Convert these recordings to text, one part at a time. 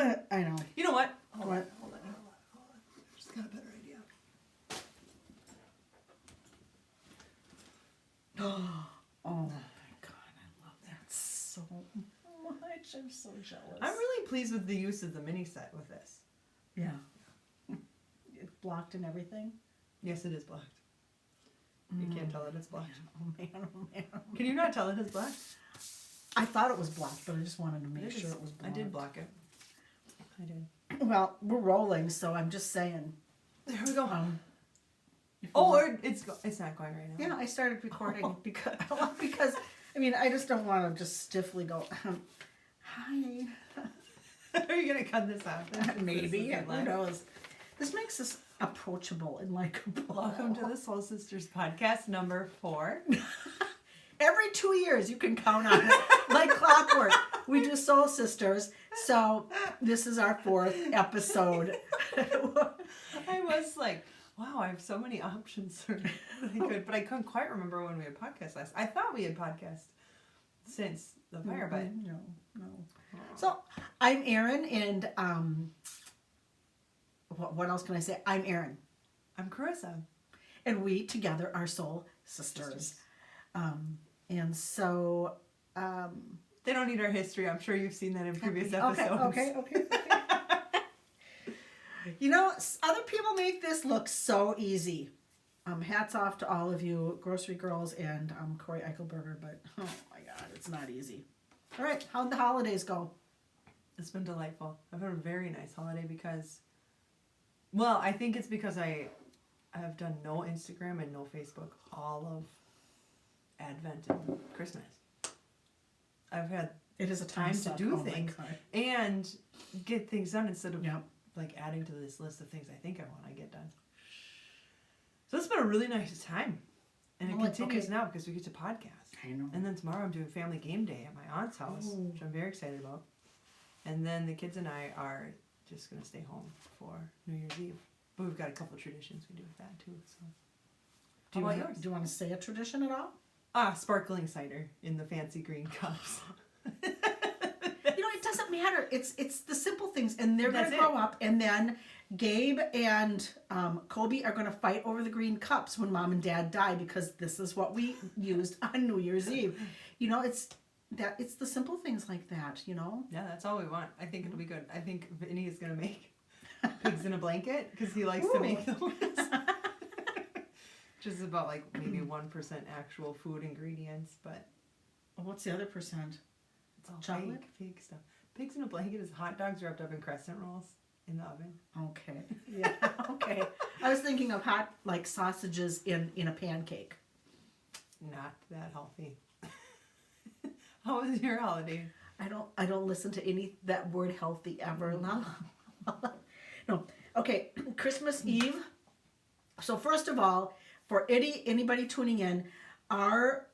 I know. You know what? Hold on. Just got a better idea. Oh my God, I love that so much. I'm so jealous. I'm really pleased with the use of the mini set with this. Yeah. It's blocked and everything. Yes, it is blacked. You can't tell that it's blacked. Oh man, oh man. Can you not tell it is black? I thought it was blocked, but I just wanted to make sure it was I blocked. did block it. I did. Well, we're rolling, so I'm just saying. There we go. If you Oh, want- or it's not going right now. yeah, I started recording because I mean I just don't want to just stiffly go. Hi. Are you gonna cut this out? Maybe. This is Who knows? This makes us approachable and likable. Welcome to the Soul Sisters podcast number 4. Every 2 years you can count on it like clockwork. We do Soul Sisters, so this is our 4th episode. I was like, wow, I have so many options. But I couldn't quite remember when we had podcast last. I thought we had podcast since the fire, but no. So I'm Erin, and what else can I say? I'm Erin, I'm Carissa. and we together are Soul Sisters. And so They don't need our history. I'm sure you've seen that in previous episodes. Okay. You know, other people make this look so easy. Hats off to all of you, Grocery Girls and Corey Eichelberger, but oh my God, it's not easy. All right, how'd the holidays go? It's been delightful. I've had a very nice holiday because, well, I think it's because I have done no Instagram and no Facebook all of Advent and Christmas. I've had It is a time to suck. do Oh my things God. and get things done instead of Yep. like adding to this list of things I think I want to get done. So it's been a really nice time. And it Well, continues okay. now because we get to podcast. I know. And then tomorrow I'm doing family game day at my aunt's house, Ooh. which I'm very excited about. And then the kids and I are just going to stay home for New Year's Eve. But we've got a couple of traditions we do with that too. So, Do you, how about want, yours? do you want to say a tradition at all? Sparkling cider in the fancy green cups. You know, it doesn't matter. It's the simple things, and they're going That's to grow it. up, and then Gabe and Kobe are going to fight over the green cups when Mom and Dad die because this is what we used on New Year's Eve. You know, it's the simple things like that. You know. Yeah, that's all we want. I think it'll be good. I think Vinny is going to make pigs in a blanket because he likes to make those. Which is about like maybe 1% actual food ingredients, but What's the other percent? it's all Chocolate? fake stuff. Pigs in a blanket is hot dogs wrapped up in crescent rolls in the oven. Okay. Yeah. Okay. I was thinking of hot like sausages in a pancake. Not that healthy. How was your holiday? I don't listen to that word healthy ever. No. Okay, Christmas Eve. So first of all, for anybody tuning in, our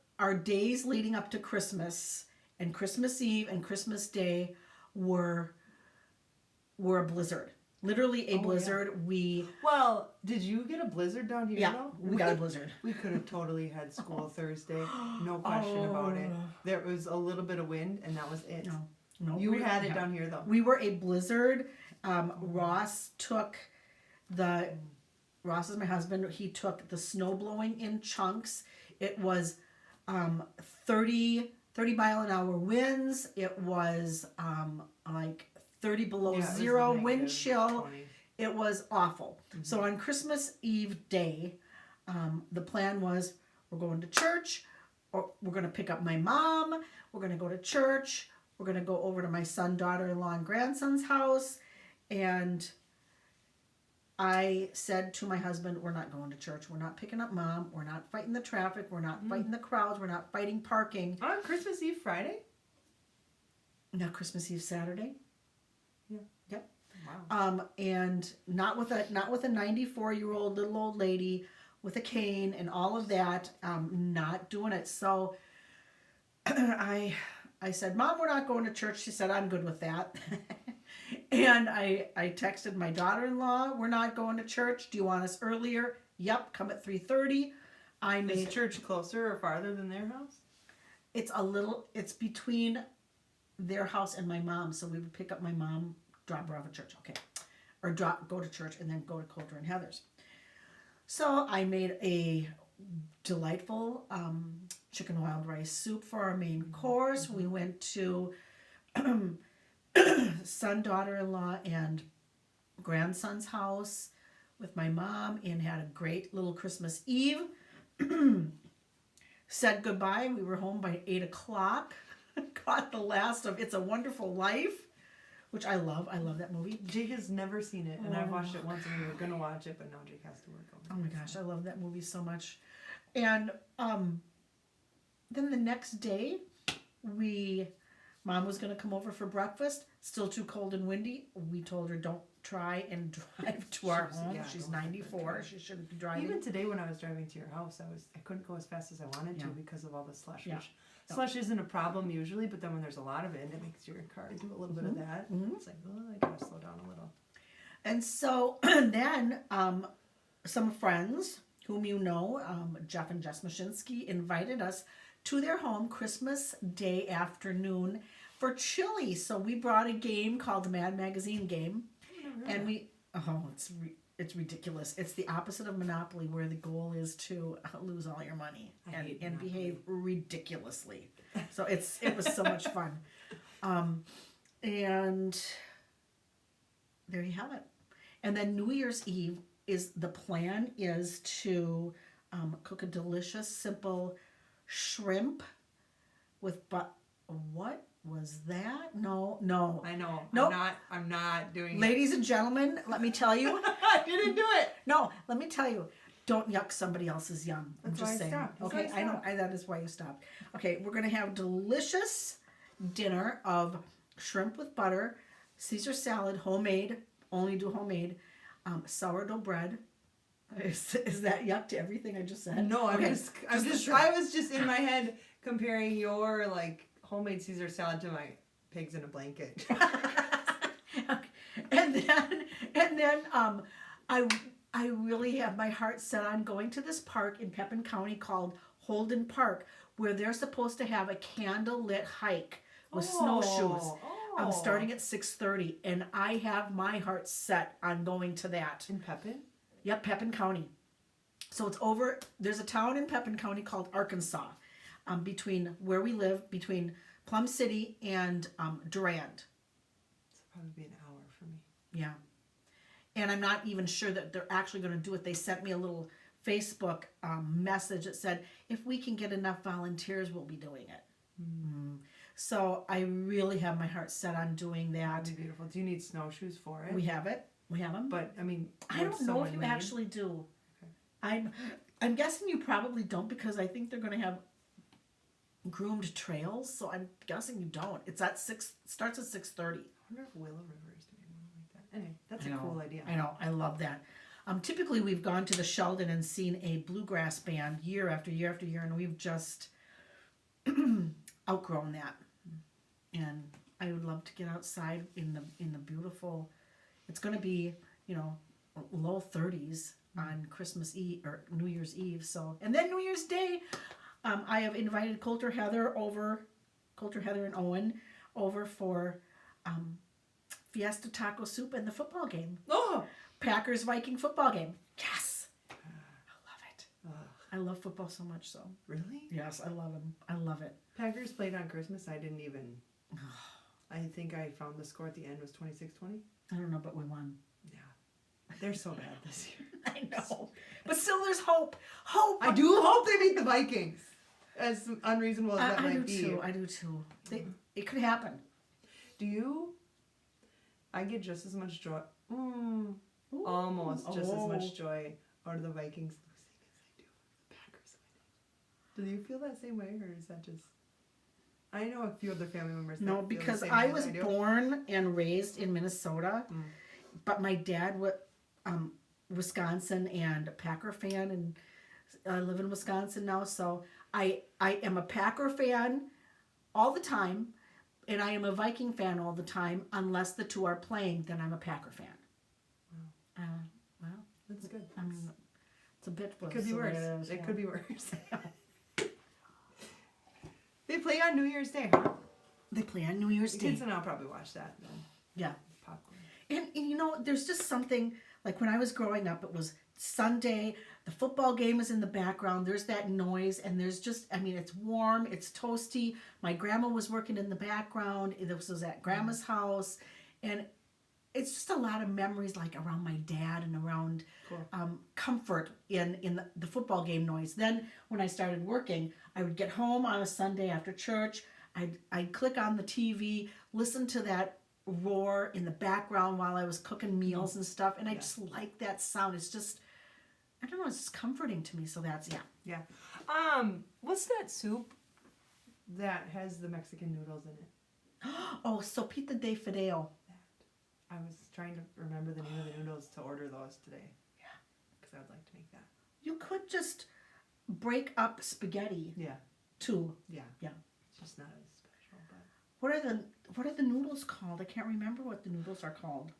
days leading up to Christmas and Christmas Eve and Christmas Day were a blizzard. Literally a blizzard. Well, did you get a blizzard down here though? We got a blizzard. We could have totally had school Thursday. No question about it. There was a little bit of wind and that was it. No, You had it down here though. We were a blizzard. Ross is my husband. He took the snow blowing in chunks. It was 30 mile an hour winds. It was like 30 below Yeah, it was zero negative wind chill. 20. It was awful. So on Christmas Eve day, the plan was we're going to church, or we're going to pick up my mom. We're going to go to church. We're going to go over to my son, daughter-in-law, and grandson's house. And I said to my husband, we're not going to church. We're not picking up Mom. We're not fighting the traffic. We're not fighting the crowds. We're not fighting parking. On Christmas Eve Friday? Now Christmas Eve Saturday. Yeah. Yep. Wow. And not with a 94-year-old little old lady with a cane and all of that. Not doing it. So I said, Mom, we're not going to church. She said, I'm good with that. And I texted my daughter-in-law, we're not going to church. Do you want us earlier? Yep, come at 3:30. Is church closer or farther than their house? It's between their house and my mom, so we would pick up my mom drop her off at church. Okay. Or go to church and then go to Coulter and Heather's. So I made a delightful chicken wild rice soup for our main course. We went to son, daughter-in-law, and grandson's house with my mom and had a great little Christmas Eve. Said goodbye. We were home by 8 o'clock. Caught the last of It's a Wonderful Life, which I love. I love that movie. Jake has never seen it, and I've watched it once, and we were gonna watch it, but now Jake has to work on it. Oh my gosh, I love that movie so much. And then the next day, Mom was gonna come over for breakfast. Still too cold and windy. We told her don't try and drive to our home. She's 94. She shouldn't be driving. Even today, when I was driving to your house, I couldn't go as fast as I wanted to because of all the slush. Yeah. Which slush isn't a problem usually, but then when there's a lot of it, it makes your car do a little bit of that. It's like, oh, I gotta slow down a little. And so then some friends whom you know, Jeff and Jess Mashinsky, invited us to their home Christmas Day afternoon for chili. So we brought a game called the Mad Magazine game. And it's ridiculous. It's the opposite of Monopoly, where the goal is to lose all your money and behave ridiculously. So it was so much fun. And there you have it. And then New Year's Eve the plan is to cook a delicious, simple shrimp with what was that? No. I know. Nope. I'm not doing Ladies and gentlemen, let me tell you. I didn't do it. No, let me tell you. Don't yuck somebody else's yum. I'm That's just why I saying. stopped. That's Okay, why I I know. stopped. That is why you stopped. Okay, we're gonna have delicious dinner of shrimp with butter, Caesar salad, homemade. Only do homemade. Sourdough bread. Is that yuck to everything I just said? No, Okay, I was just in my head comparing your homemade Caesar salad to my pigs in a blanket. Okay. And then I really have my heart set on going to this park in Pepin County called Holden Park, where they're supposed to have a candlelit hike with snowshoes. I'm starting at 6:30, and I have my heart set on going to that. In Pepin? Yep, Pepin County. So it's over. There's a town in Pepin County called Arkansas, between where we live, between Plum City and Durand. It's probably be an hour for me. Yeah. And I'm not even sure that they're actually going to do it. They sent me a little Facebook message that said, if we can get enough volunteers, we'll be doing it. So I really have my heart set on doing that. That'd be beautiful. Do you need snowshoes for it? We have it. We have them. But, I mean, I don't know if you actually do. Okay. I'm guessing you probably don't, because I think they're going to have groomed trails. So I'm guessing you don't. It's at starts at 6:30. I wonder if Willow River is doing one like that. Anyway, that's a cool idea. I know. I love that. Typically, we've gone to the Sheldon and seen a bluegrass band year after year after year, and we've just outgrown that. And I would love to get outside in the beautiful. It's going to be low 30s on Christmas Eve or New Year's Eve. So, and then New Year's Day, I have invited Coulter Heather and Owen over for Fiesta Taco Soup and the football game. Oh! Packers Viking football game. Yes, I love it. I love football so much. So Really? yes, I love them. I love it. Packers played on Christmas. I didn't even. I think I found the score at the end was 26-20. I don't know, but we won. Yeah. They're so bad this year. I know, but still, there's hope. Hope. I do hope they beat the Vikings. As unreasonable as that I do might be. too. I do too. It could happen. Do you? I get just as much joy. Almost just as much joy out of the Vikings losing as I do the Packers winning. Do you feel that same way, or is that just? I know a few other family members. No, that feel because the same I way was as do. born and raised in Minnesota, but my dad was Wisconsin and a Packer fan, and I live in Wisconsin now, so I am a Packer fan all the time, and I am a Viking fan all the time. Unless the two are playing, then I'm a Packer fan. Well, That's good. I mean, it's a bit. It could be the way worse. is, It yeah. could be worse. They play on New Year's Day, huh? They play on New Year's The Day. kids and I'll probably watch that then. Yeah. Popcorn. you know, there's just something, like when I was growing up, it was Sunday, the football game is in the background, there's that noise, and there's just, I mean, it's warm, it's toasty. My grandma was working in the background. This was at grandma's house, and it's just a lot of memories, like around my dad and around comfort in the football game noise. Then when I started working, I would get home on a Sunday after church. I'd click on the TV, listen to that roar in the background while I was cooking meals and stuff, and I just like that sound. It's just, I don't know, it's just comforting to me. So that's Yeah. What's that soup that has the Mexican noodles in it? Oh, sopita de fideo. I was trying to remember the name of the noodles to order those today. Yeah. Because I would like to make that. You could just break up spaghetti Yeah. too. Yeah. Yeah. It's just not as special, but What are the noodles called? I can't remember what the noodles are called.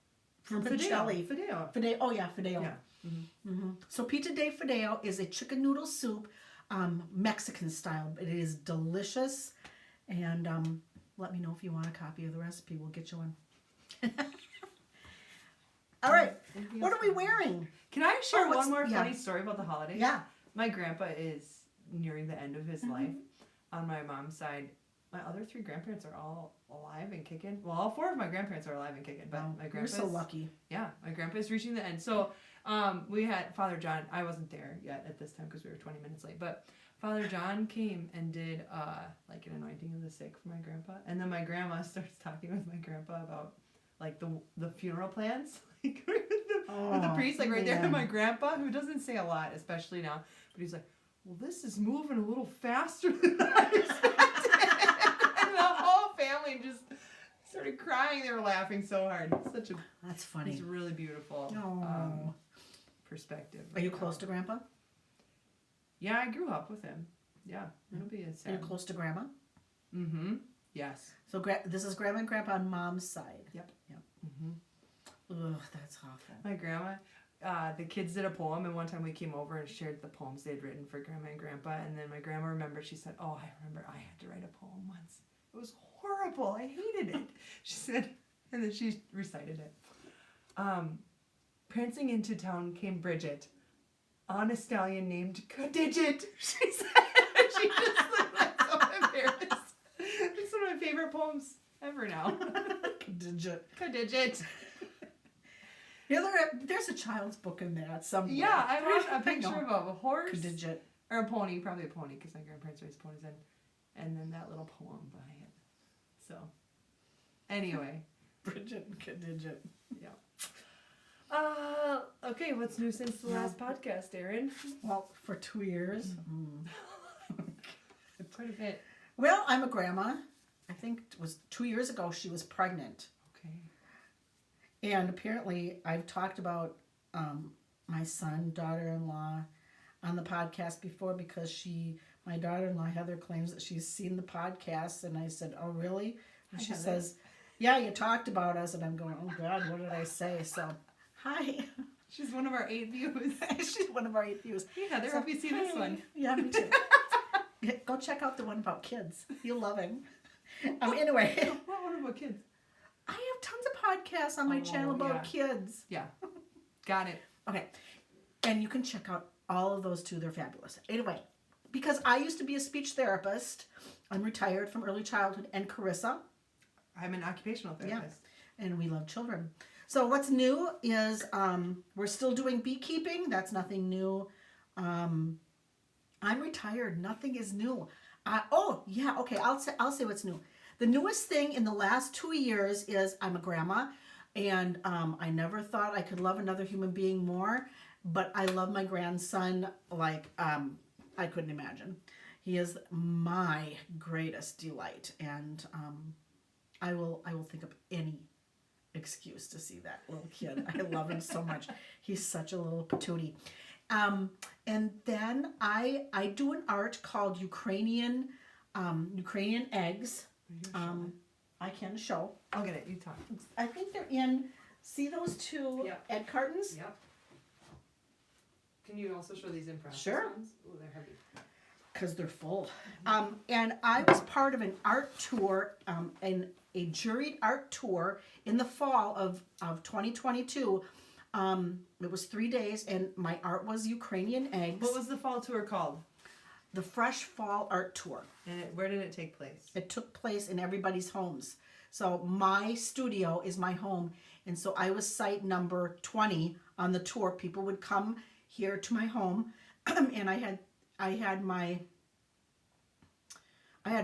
From Fideo. Fideo. Oh yeah, fideo. Yeah. Mm-hmm. Mm-hmm. So pita de fideo is a chicken noodle soup, Mexican style. It is delicious, and let me know if you want a copy of the recipe. We'll get you one. All right, what are we wearing? Can I share what's- one more yeah. funny story about the holidays? Yeah. My grandpa is nearing the end of his life. On my mom's side, my other 3 grandparents are all alive and kicking. Well, all 4 of my grandparents are alive and kicking, but my You're grandpa's so lucky. Yeah, my grandpa's reaching the end. So we had Father John. I wasn't there yet at this time because we were 20 minutes late. But Father John came and did like an anointing of the sick for my grandpa. And then my grandma starts talking with my grandpa about like the funeral plans. Like with the priest, like right there. And my grandpa, who doesn't say a lot, especially now, but he's like, well, this is moving a little faster than I expected. And the whole family just started crying. They were laughing so hard. It's such a That's funny. It's really beautiful perspective. Are you close to Grandpa? Yeah, I grew up with him. Yeah, it'll be a Are you sad. close to Grandma? Mm-hmm. Yes. So this is Grandma and Grandpa on Mom's side. Yep. Yep. Mm-hmm. Ugh, that's awful. My grandma, the kids did a poem, and one time we came over and shared the poems they had written for Grandma and Grandpa, and then my grandma remembered, she said, oh, I remember I had to write a poem once. It was horrible. I hated it. She said, and then she recited it. Prancing into town came Bridget on a stallion named Cadigit. She said, she just looked so embarrassed. It's one of my favorite poems ever now. Cadigit. Yeah, there's a child's book in that somewhere. Yeah, I wrote a picture of a horse. Cadigit. Or a pony, probably a pony, because my grandparents raised ponies, and then that little poem by it. So, anyway. Bridget and Cadigit. Yeah. Okay, what's new since the last podcast, Erin? Well, for 2 years. Quite a bit. Well, I'm a grandma. I think it was 2 years ago she was pregnant. Okay. And apparently I've talked about my son, daughter-in-law on the podcast before because my daughter-in-law Heather claims that she's seen the podcast, and I said, oh really? And she says, yeah, you talked about us, and I'm going, oh God, what did I say? So, hi. She's one of our 8 views. She's one of our 8 views. Hey Heather, So, hope you see this hi. one. Yeah, me too. Go check out the one about kids. You'll love him. Anyway. What one about kids? I have tons of podcasts on my channel about kids. Yeah. Got it. Okay. And you can check out all of those too. They're fabulous. Anyway, because I used to be a speech therapist, I'm retired from early childhood, and Carissa. I'm an occupational therapist. Yeah. And we love children. So what's new is we're still doing beekeeping. That's nothing new. I'm retired. Nothing is new. Oh, yeah. Okay. I'll say what's new. The newest thing in the last 2 years is I'm a grandma, and I never thought I could love another human being more, but I love my grandson like I couldn't imagine. He is my greatest delight, and I will think of any excuse to see that little kid. I love him so much. He's such a little patootie. And then I do an art called Ukrainian eggs. I can show. I'll get it. You talk. I think they're in. See those two egg cartons? Yep. Can you also show these in practice Sure. ones? Oh, they're heavy. because they're full. And I was part of an art tour, a juried art tour in the fall of 2022. It was 3 days, and my art was Ukrainian eggs. What was the fall tour called? The Fresh Fall Art Tour. And where did it take place? It took place in everybody's homes. So my studio is my home, and so I was site number 20 on the tour. People would come here to my home, and I had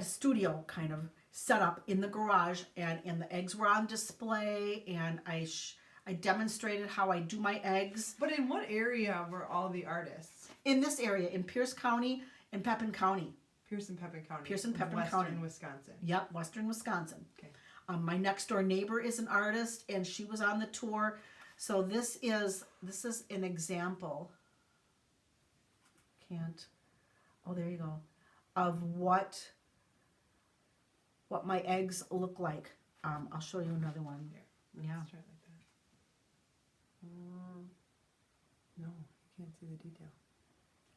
a studio kind of set up in the garage, and the eggs were on display, and I demonstrated how I do my eggs. But in what area were all the artists? In this area, in Pierce County and Pepin County. Pierce and Pepin County. Pierce and Pepin Western County. Wisconsin. Yep, Western Wisconsin. Okay. My next door neighbor is an artist, and she was on the tour. So this is an example. Oh, there you go. Of what my eggs look like. I'll show you another one. Here, Yeah. let's try it like that. No, you can't see the detail.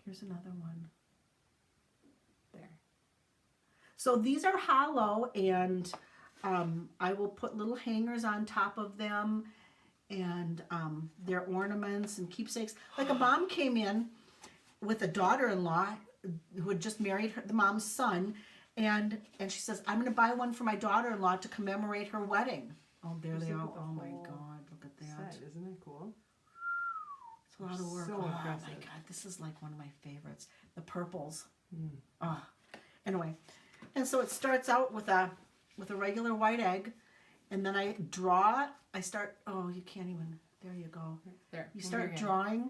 Here's another one. There. So these are hollow, and I will put little hangers on top of them, and they're ornaments and keepsakes. Like a mom came in with a daughter-in-law who had just married the mom's son, and she says, I'm going to buy one for my daughter-in-law to commemorate her wedding. Oh, there Just they look are. at the Oh my whole God, look at that. Set, isn't it cool? It's a lot of work. So Oh impressive. my God, this is like one of my favorites. The purples. Mm. Anyway, and so it starts out with a regular white egg, and then I draw. I start. Oh, you can't even. There you go. There. You move your start hand.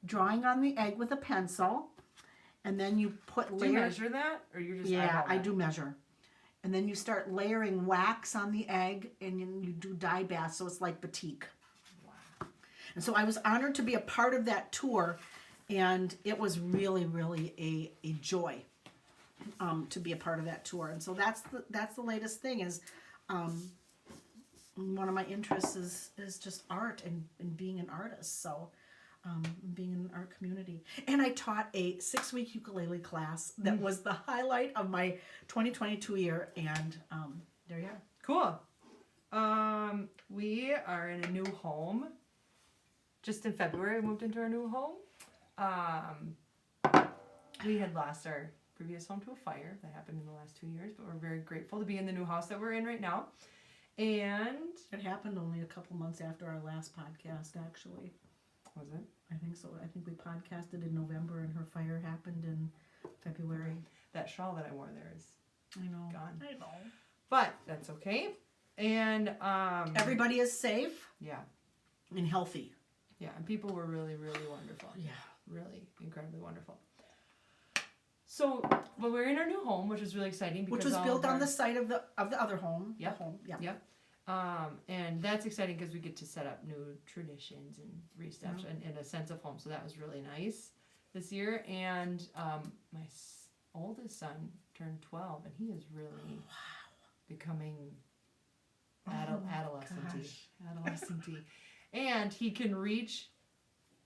drawing on the egg with a pencil, and then you put Do you layers. measure that, or you're just Yeah, eyeball I that? do measure. And then you start layering wax on the egg, and you do dye baths, so it's like batik. Wow. And so I was honored to be a part of that tour, and it was really, really a joy to be a part of that tour. And so that's the latest thing is one of my interests is just art and being an artist. So being in an art community. And I taught a 6-week ukulele class that was the highlight of my 2022 year. And there you are. Cool. We are in a new home. Just in February, we moved into our new home. We had lost our previous home to a fire that happened in the last 2 years, but we're very grateful to be in the new house that we're in right now. And It happened only a couple months after our last podcast, actually. was it? I think so. I think we podcasted in November, and her fire happened in February. That shawl that I wore there is I know. gone. I know. But that's okay. And Everybody is safe yeah. and healthy. Yeah, and people were really, really wonderful. Yeah. Really incredibly wonderful. So, well, we're in our new home, which is really exciting because Which was all built of on our- the site of the other home. the Yep. home. Yeah. Yep. And that's exciting because we get to set up new traditions and re-steps and a sense of home. So that was really nice this year. And my oldest son turned 12, and he is really becoming adolescent-y. And he can reach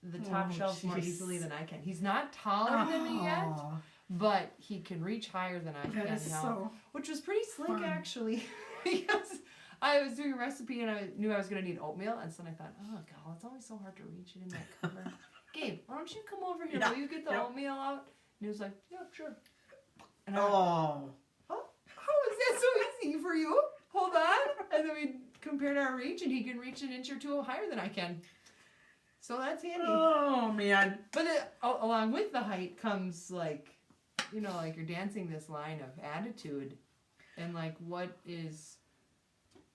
the top shelves more jeez. easily than I can. He's not taller than me yet, Oh, but he can reach higher than I that can is now. so. Which was pretty slick, fun. actually, because I was doing a recipe and I knew I was going to need oatmeal, and so then I thought, oh god, it's always so hard to reach it in that cover. Gabe, why don't you come over here? Yeah, Will you get the yeah. oatmeal out? And he was like, yeah, sure. And I went, Oh. how is that so easy for you? Hold on. And then we compared our reach, and he can reach an inch or two higher than I can. So that's handy. Oh man. But along with the height comes like you're dancing this line of attitude and like what is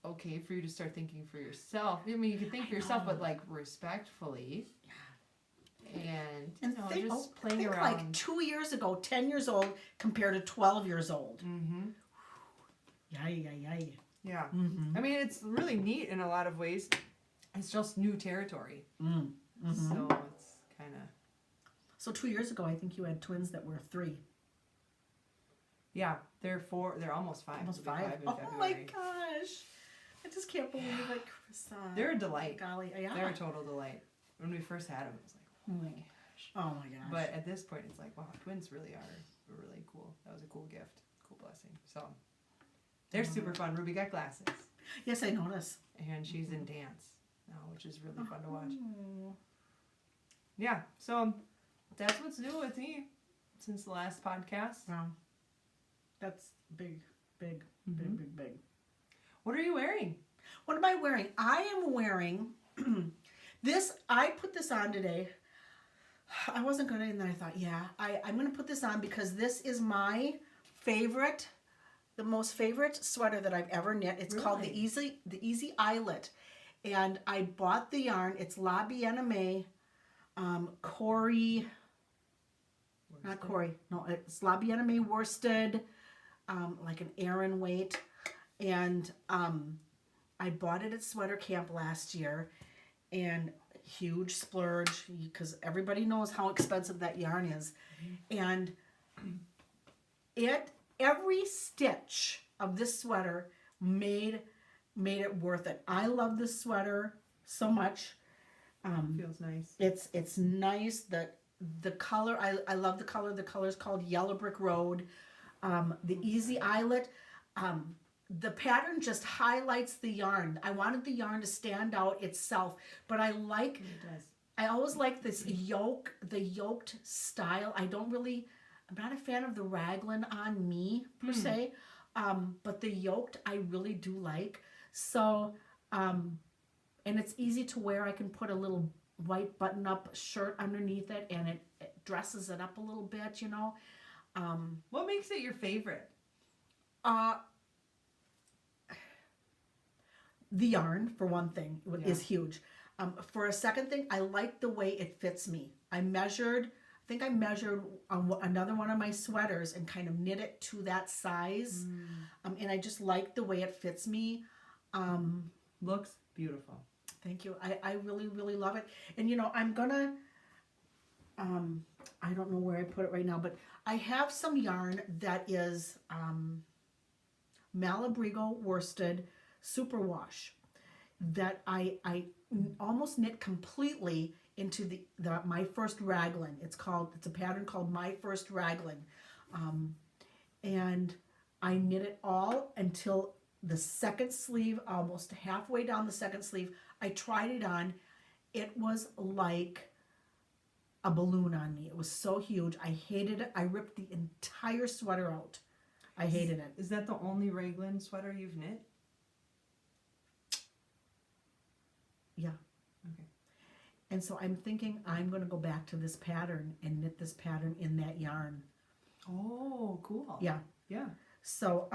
okay for you to start thinking for yourself. I mean, you can think for yourself, but like respectfully. And just playing think around. like 2 years ago, 10 years old compared to 12 years old. Mm-hmm. Yay. Yeah. Mm-hmm. I mean, it's really neat in a lot of ways. It's just new territory. Mm-hmm. So it's kind of... So 2 years ago, I think you had twins that were 3. Yeah, they're 4. They're almost 5. Almost They'll be 5. in Oh my February. gosh. I just can't believe it, Chris. They're a delight. Golly, yeah. They're a total delight. When we first had them, it was like, oh my gosh. gosh. Oh my gosh. But at this point, it's like, wow, twins really are really cool. That was a cool gift, cool blessing. So they're super fun. Ruby got glasses, yes, I notice. and she's in dance now, which is really fun to watch. Oh. Yeah, so that's what's new with me since the last podcast. Wow. That's big, big, Mhm. big, big. What are you wearing? What am I wearing? I am wearing this. I put this on today. I wasn't gonna, and then I thought, yeah, I'm gonna put this on because this is my favorite, the most favorite sweater that I've ever knit. It's called the Really? Easy Eyelet, and I bought the yarn. It's La Bien Aimée, Corey. Not Corey. No, it's La Bien Aimée worsted, like an Aran weight, and I bought it at Sweater Camp last year, and huge splurge because everybody knows how expensive that yarn is, and every stitch of this sweater made it worth it. I love this sweater so much. Feels nice. It's nice. The color, I love the color. The color is called Yellow Brick Road. The Easy Eyelet. The pattern just highlights the yarn. I wanted the yarn to stand out itself, but I like. It does. I always like this the yoked style. I'm not a fan of the raglan on me per se, but the yoked I really do like. So, and it's easy to wear. I can put a little white button-up shirt underneath it, and it dresses it up a little bit, you know. What makes it your favorite? The yarn, for one thing, is huge. For a second thing, I like the way it fits me. I think I measured on another one of my sweaters and kind of knit it to that size. And I just like the way it fits me. Looks beautiful. Thank you. I really, really love it. And, you know, I'm going to, I don't know where I put it right now, but I have some yarn that is Malabrigo worsted superwash that I almost knit completely into the my first raglan. It's a pattern called My First Raglan, and I knit it all until the second sleeve, almost halfway down the second sleeve. I tried it on. It was like a balloon on me. It was so huge. I hated it. I ripped the entire sweater out. I hated it. Is that the only raglan sweater you've knit? Yeah. Okay. And so I'm thinking I'm going to go back to this pattern and knit this pattern in that yarn. Oh, cool. Yeah. Yeah. So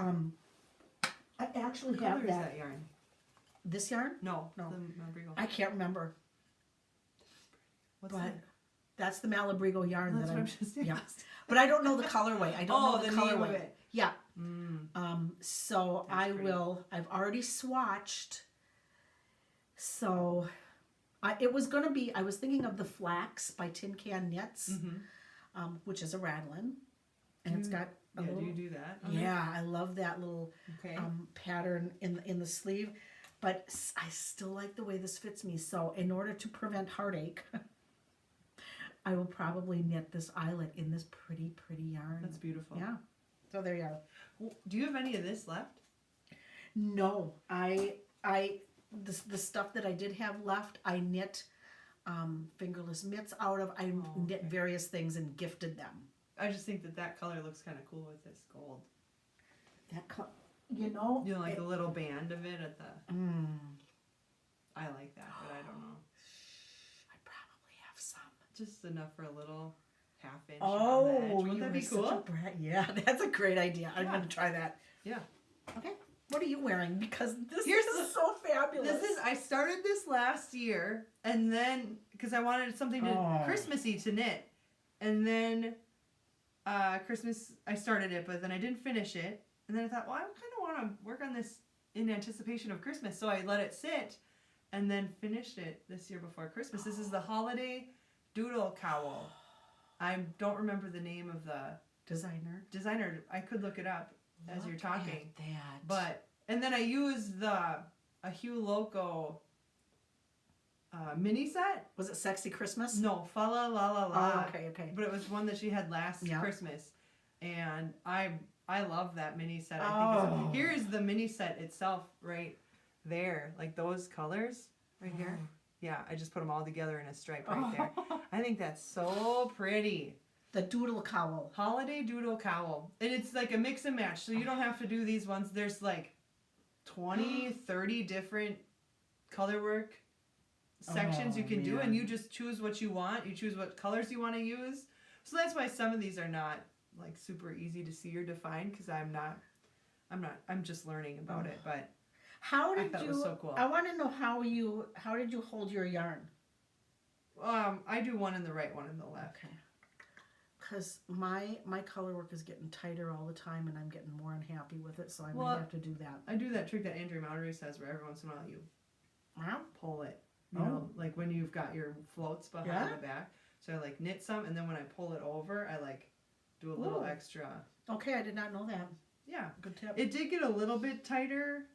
I actually What have color is that. that yarn? This yarn? No. No. The Malabrigo. I can't remember, What's but that? that's the Malabrigo yarn That's that what I'm. I'm just Yeah. asking. But I don't know the colorway. I don't know the name colorway. of it. Yeah. Mm. So That's I pretty. will. I've already swatched. So, it was gonna be. I was thinking of the Flax by Tin Can Knits, which is a raglan, and it's got a Yeah, little. do you do that? on Yeah, I love that little it? Okay. pattern in the sleeve, but I still like the way this fits me. So, in order to prevent heartache, I will probably knit this eyelet in this pretty yarn. That's beautiful. Yeah. So there you are. Do you have any of this left? No, the stuff that I did have left, I knit fingerless mitts out of. I knit various things and gifted them. I just think that color looks kind of cool with this gold. You know, You know, like a little band of it at the. I like that, but I don't know. I probably have some. Just enough for a little half inch. Oh, on the edge. Wouldn't you that be are such a cool? brat. Yeah, that's a great idea. I'm Yeah. going to try that. Yeah. Okay. What are you wearing? Because this Here's is so fabulous. I started this last year, and then because I wanted something Christmassy to knit, and then Christmas I started it, but then I didn't finish it, and then I thought, well, I kind of want to work on this in anticipation of Christmas, so I let it sit, and then finished it this year before Christmas. This is the Holiday Doodle Cowl. I don't remember the name of the designer. I could look it up as you're talking. Look at that. But and then I used a Hue Loco mini set. Was it Sexy Christmas? No, Fa La La La La. Oh, okay. But it was one that she had last Yeah. Christmas, and I love that mini set. I think here is the mini set itself right there, like those colors right here. Yeah, I just put them all together in a stripe right there. I think that's so pretty. The doodle cowl. Holiday doodle cowl, and it's like a mix and match, so you don't have to do these ones. There's like 20, 30 different color work sections you can do, and you just choose what you want. You choose what colors you want to use. So that's why some of these are not like super easy to see or define, because I'm just learning about it. But How did thought you? it was so cool. I want to know how did you hold your yarn? I do one in the right, one in the left. Okay. Because my color work is getting tighter all the time, and I'm getting more unhappy with it, so I might have to do that. I do that trick that Andrea Mallory says, where every once in a while you pull it. You know, like when you've got your floats behind the back. So I like knit some, and then when I pull it over, I like do a little extra. Okay, I did not know that. Yeah, good tip. It did get a little bit tighter,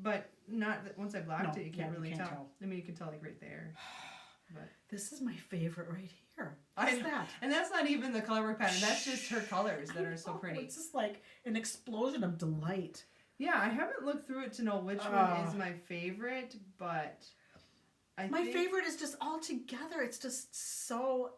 but not that once I blocked it, you can't really tell. I mean, you can tell like right there. But this is my favorite right here. What's that? And that's not even the color work pattern. That's just her colors that are so pretty. It's just like an explosion of delight. Yeah, I haven't looked through it to know which one is my favorite, but my favorite is just all together. It's just so.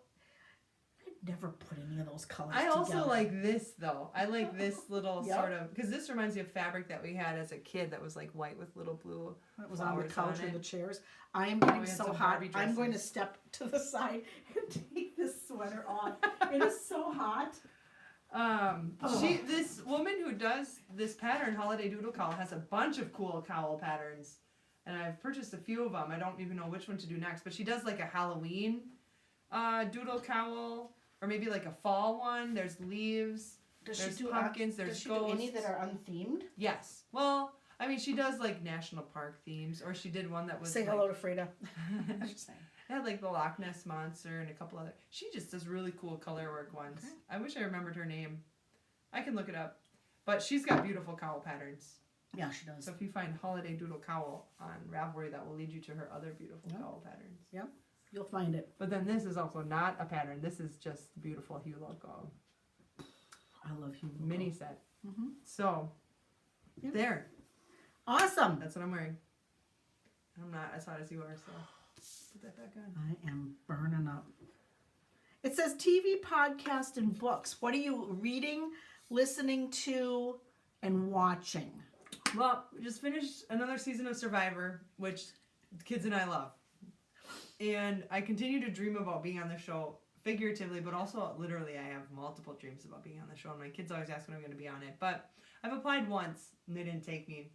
I'd never put any of those colors together. I also like this though. I like this little sort of, because this reminds me of fabric that we had as a kid that was like white with little blue. It was on the couch or the chairs. I am getting so hot. I'm going to step to the side and take this sweater off. It is so hot. This woman who does this pattern, Holiday Doodle Cowl, has a bunch of cool cowl patterns, and I've purchased a few of them. I don't even know which one to do next, but she does like a Halloween doodle cowl, or maybe like a fall one. There's leaves. There's pumpkins. There's ghosts. Does she do any that are unthemed? Yes. Well, I mean, she does like national park themes, or she did one that was Say hello to Freda. It had like the Loch Ness Monster and a couple other. She just does really cool color work ones. Okay. I wish I remembered her name. I can look it up. But she's got beautiful cowl patterns. Yeah, she does. So if you find Holiday Doodle Cowl on Ravelry, that will lead you to her other beautiful cowl patterns. Yep, you'll find it. But then this is also not a pattern. This is just beautiful Hue Loco. I love Hue Loco. Mini set. Mm-hmm. So, there. Awesome. That's what I'm wearing. I'm not as hot as you are, so put that back on. I am burning up. It says TV, podcast, and books. What are you reading, listening to, and watching? Well, we just finished another season of Survivor, which the kids and I love. And I continue to dream about being on the show, figuratively, but also literally. I have multiple dreams about being on the show, and my kids always ask when I'm going to be on it. But I've applied once, and they didn't take me.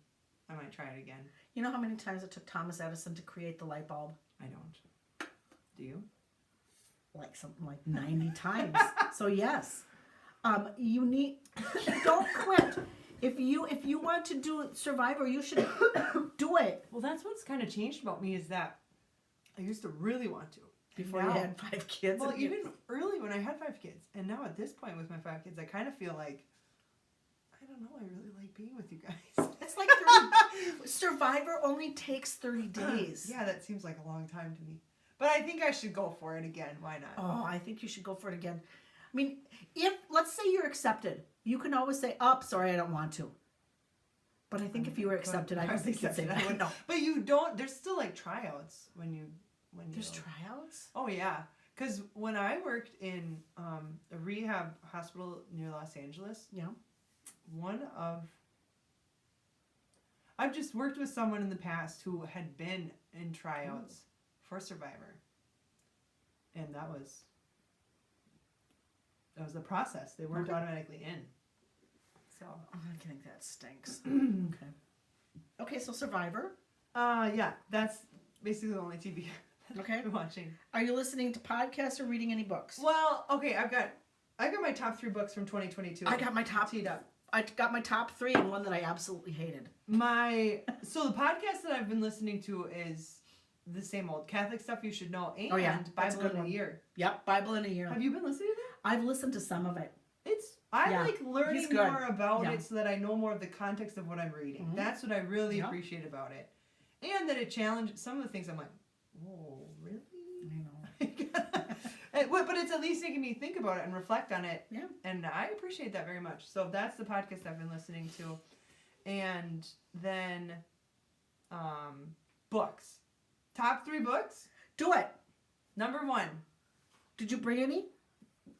I might try it again. You know how many times it took Thomas Edison to create the light bulb? I don't. Do you? Like something like 90 times. So yes. You need don't quit. If you want to do Survivor, you should do it. Well, that's what's kind of changed about me, is that I used to really want to. Before you had 5 kids. Well, even early when I had 5 kids. And now at this point with my 5 kids, I kind of feel like, I don't know, I really like being with you guys. It's like Survivor only takes 30 days. Yeah, that seems like a long time to me. But I think I should go for it again. Why not? Oh, I think you should go for it again. I mean, let's say you're accepted, you can always say, sorry, I don't want to. But I think if you were accepted, I don't think you'd say that. I would know. But you don't, there's still like tryouts when you There's tryouts? Oh, yeah. Because when I worked in a rehab hospital near Los Angeles, I've just worked with someone in the past who had been in tryouts for Survivor. And that was the process. They weren't automatically in. So I think that stinks. Okay, so Survivor. Yeah, that's basically the only TV I'm watching. Are you listening to podcasts or reading any books? Well, okay, I got my top 3 books from 2022. I got my top teed up. I got my top 3 and one that I absolutely hated. So the podcast that I've been listening to is the same old Catholic Stuff You Should Know and Bible in a Year. Yep, Bible in a Year. Have you been listening to that? I've listened to some of it. I like learning more about it so that I know more of the context of what I'm reading. That's what I really appreciate about it. And that it challenged some of the things I'm like, oh, really? I know. But it's at least making me think about it and reflect on it. Yeah. And I appreciate that very much. So that's the podcast I've been listening to. And then books. Top 3 books. Do it. Number 1. Did you bring any?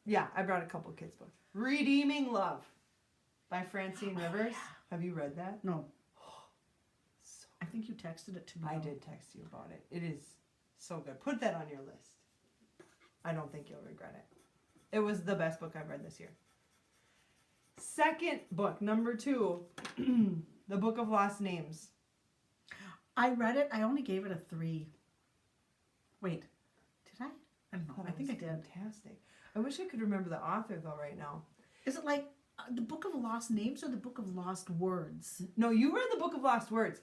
Yeah, I brought a couple kids' books. Redeeming Love by Francine Rivers. Have you read that? No. So I think you texted it to me. I though. did text you about it. It is so good. Put that on your list. I don't think you'll regret it. It was the best book I've read this year. Second book, number 2, The Book of Lost Names. I read it. I only gave it a 3. Wait, did I? I don't know. I think I did. Fantastic. I wish I could remember the author though right now. Is it like the Book of Lost Names or the Book of Lost Words? No, you read the Book of Lost Words.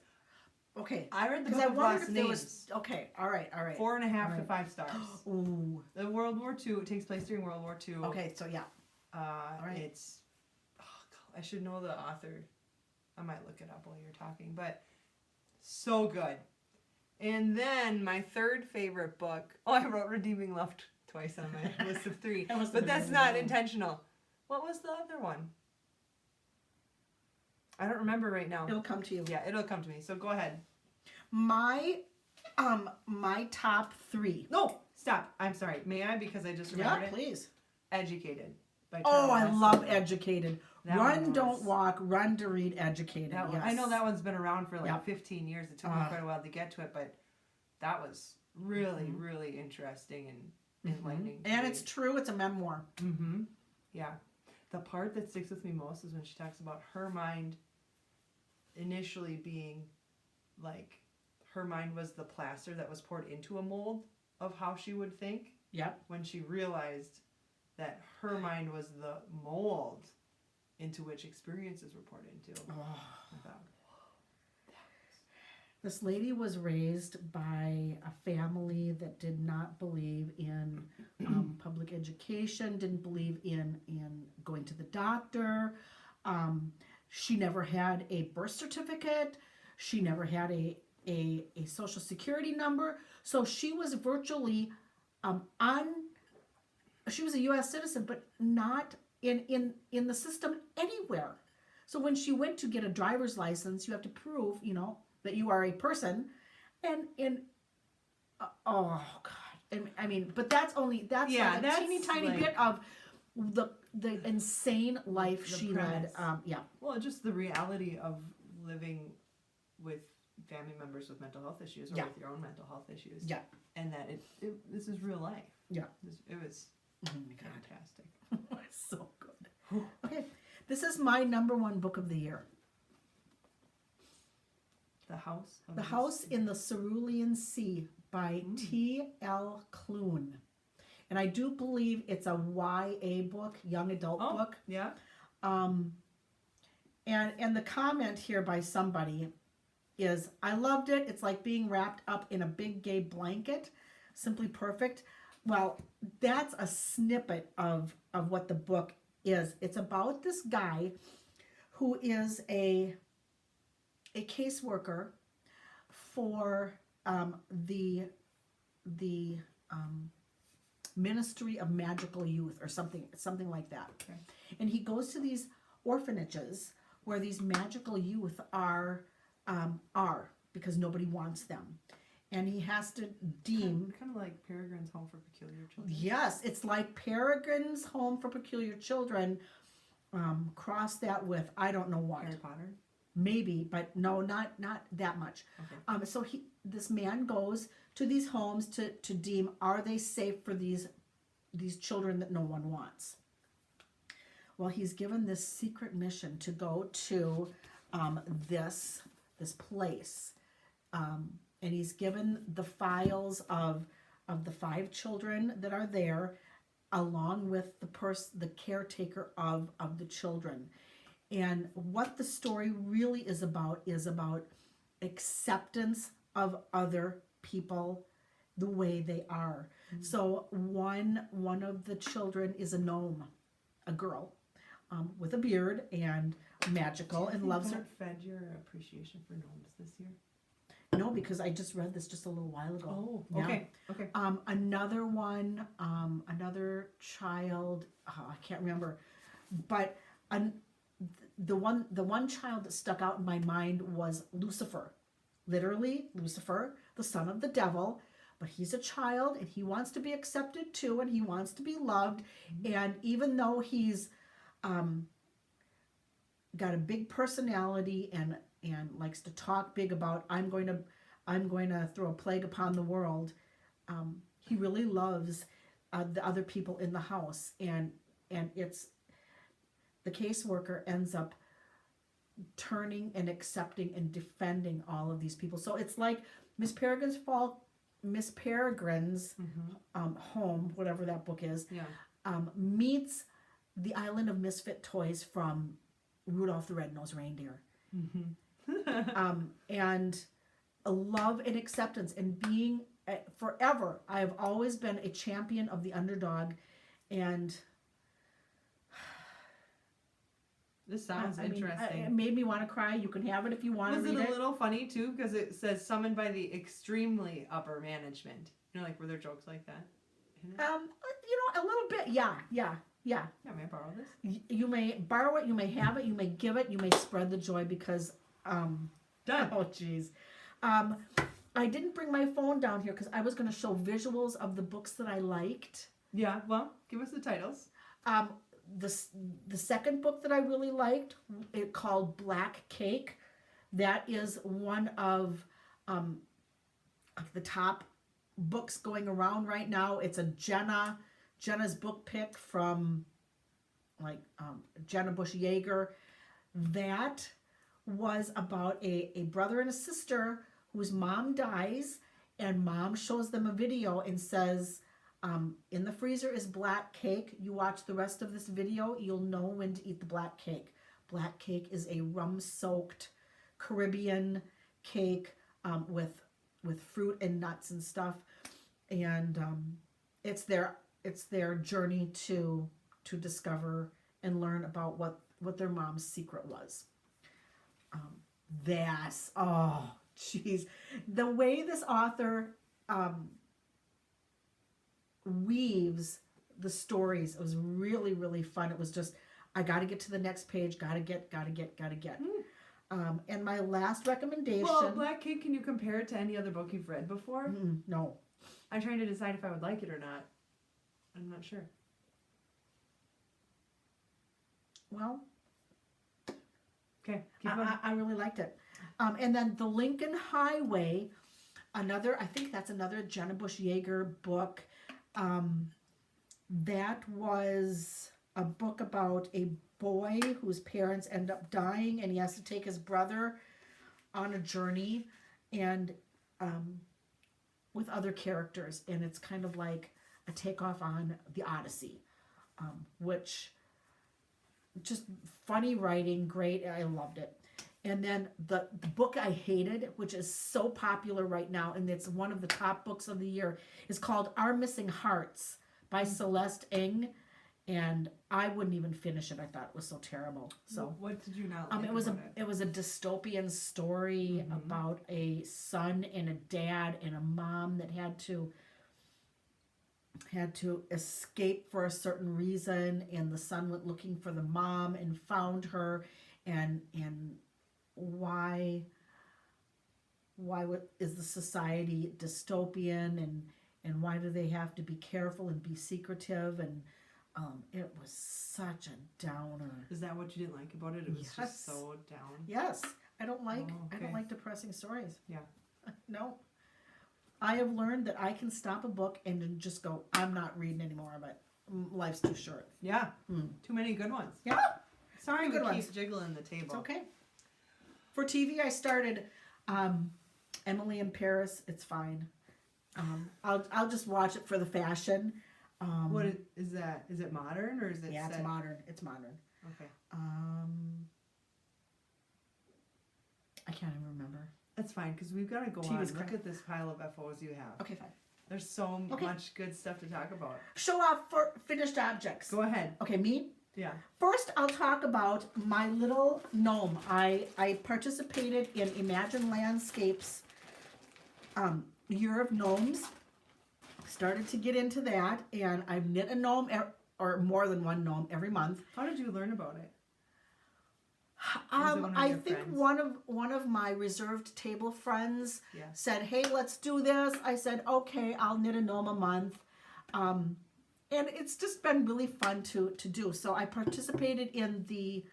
Okay. I read the Because Book I of wondered Lost if there Names. was. Okay. All right. 4.5 All to right. 5 stars. Ooh. The World War II. It takes place during World War II. Okay. So yeah. right. It's. Oh, God, I should know the author. I might look it up while you're talking, but so good. And then my third favorite book. Oh, I wrote Redeeming Love twice on my list of 3, That must have but been that's really not long. intentional. What was the other one? I don't remember right now. It'll come to you. Yeah, it'll come to me. So go ahead. My top 3. No, stop. I'm sorry. May I? Because I just Yeah, remembered it. please. Educated. By Oh, Charles I Leslie. love Educated. That Run, one don't was- walk. Run to read. Educated. That one, Yes. I know that one's been around for like Yep. 15 years. It took me quite a while to get to it, but that was really, really interesting and enlightening. And it's true. It's a memoir. Mm-hmm. Yeah. The part that sticks with me most is when she talks about her mind initially being like, her mind was the plaster that was poured into a mold of how she would think. Yep. When she realized that her mind was the mold into which experiences were poured into. Oh. I thought, This lady was raised by a family that did not believe in public education, didn't believe in going to the doctor. She never had a birth certificate. She never had a social security number. So she was virtually she was a U.S. citizen, but not in the system anywhere. So when she went to get a driver's license, you have to prove, that you are a person, and oh God, and I mean, but that's Yeah, like a that's teeny tiny like- bit of the insane life The she premise. led. Yeah, well, just the reality of living with family members with mental health issues or Yeah. with your own mental health issues. Yeah. And that this is real life. Yeah. It was oh my God, fantastic. it's so good. Okay, this is my number 1 book of the year. The House. Of The House in the Cerulean Sea by T.L. Clune. And I do believe it's a YA book, young adult book. Yeah. And the comment here by somebody is, I loved it. It's like being wrapped up in a big gay blanket. Simply perfect. Well, that's a snippet of what the book is. It's about this guy who is a caseworker for the Ministry of Magical Youth or something like that. Okay. And he goes to these orphanages where these magical youth are because nobody wants them. And he has to deem. Kind of like Peregrine's Home for Peculiar Children. Yes, it's like Peregrine's Home for Peculiar Children. Cross that with I don't know what. Harry Potter. Maybe, but no, not that much. Okay. So this man goes to these homes to deem, are they safe for these children that no one wants? Well, he's given this secret mission to go to this place, and he's given the files of the 5 children that are there, along with the caretaker of the children. And what the story really is about acceptance of other people the way they are. Mm-hmm. So one of the children is a gnome, a girl, with a beard and magical, and loves her. Fed your appreciation for gnomes this year. No, because I just read this just a little while ago. Oh, Yeah. okay. Another one, another child, I can't remember, but the one child that stuck out in my mind was Lucifer. Literally, Lucifer, the son of the devil, but he's a child and he wants to be accepted too, and he wants to be loved. And even though he's got a big personality and likes to talk big about I'm going to throw a plague upon the world, he really loves the other people in the house, and it's the caseworker ends up turning and accepting and defending all of these people. So it's like Miss Peregrine's home, whatever that book is, meets the Island of Misfit Toys from Rudolph the Red-Nosed Reindeer. And a love and acceptance and being forever. I have always been a champion of the underdog, and this sounds interesting. It made me want to cry. You can have it if you want to read it. Was it a little funny too? Because it says summoned by the extremely upper management. You know, like were there jokes like that? A little bit. Yeah. Yeah, may I borrow this? You may borrow it. You may have it. You may give it. You may spread the joy because. Done. Oh, jeez. I didn't bring my phone down here because I was going to show visuals of the books that I liked. Yeah. Well, give us the titles. The second book that I really liked, it called Black Cake. That is one of the top books going around right now. It's a Jenna's book pick from Jenna Bush Yeager. That was about a brother and a sister whose mom dies, and mom shows them a video and says, in the freezer is black cake. You watch the rest of this video, you'll know when to eat the black cake. Black cake is a rum-soaked Caribbean cake with fruit and nuts and stuff, and it's their journey to discover and learn about what their mom's secret was. The way this author weaves the stories, it was really, really fun. It was just, I got to get to the next page, gotta get. And my last recommendation. Well, Black Cake, can you compare it to any other book you've read before? No. I'm trying to decide if I would like it or not. I'm not sure. Well, okay, keep going. I really liked it. And then The Lincoln Highway, I think that's another Jenna Bush Yeager book. That was a book about a boy whose parents end up dying, and he has to take his brother on a journey, and with other characters, and it's kind of like a takeoff on the Odyssey, which just funny writing, great. I loved it. And then the book I hated, which is so popular right now, and it's one of the top books of the year, is called Our Missing Hearts by Celeste Ng. And I wouldn't even finish it. I thought it was so terrible. So what did you not like it was a dystopian story about a son and a dad and a mom that had to escape for a certain reason, and the son went looking for the mom and found her, and why is the society dystopian, and why do they have to be careful and be secretive, and it was such a downer. Is that what you didn't like about it? It was just so down. Yes. I don't like depressing stories. Yeah. No. I have learned that I can stop a book and then just go, I'm not reading anymore of it. Life's too short. Yeah. Too many good ones. Yeah. Sorry, good we ones. keep jiggling the table. It's okay. For TV, I started Emily in Paris. It's fine. I'll just watch it for the fashion. What is that? Is it modern or is it? Yeah, set? it's modern. It's modern. Okay. I can't even remember. That's fine because we've got to go on. Look at this pile of FOs you have. Okay, fine. There's so much good stuff to talk about. Show off for finished objects. Go ahead. Okay, me? Yeah. First, I'll talk about my little gnome. I participated in Imagine Landscapes Year of Gnomes. Started to get into that, and I've knit a gnome or more than one gnome every month. How did you learn about it? Was it one of I your think friends? one of my reserved table friends Yeah. said, "Hey, let's do this." I said, "Okay, I'll knit a gnome a month," and it's just been really fun to do. So I participated in the,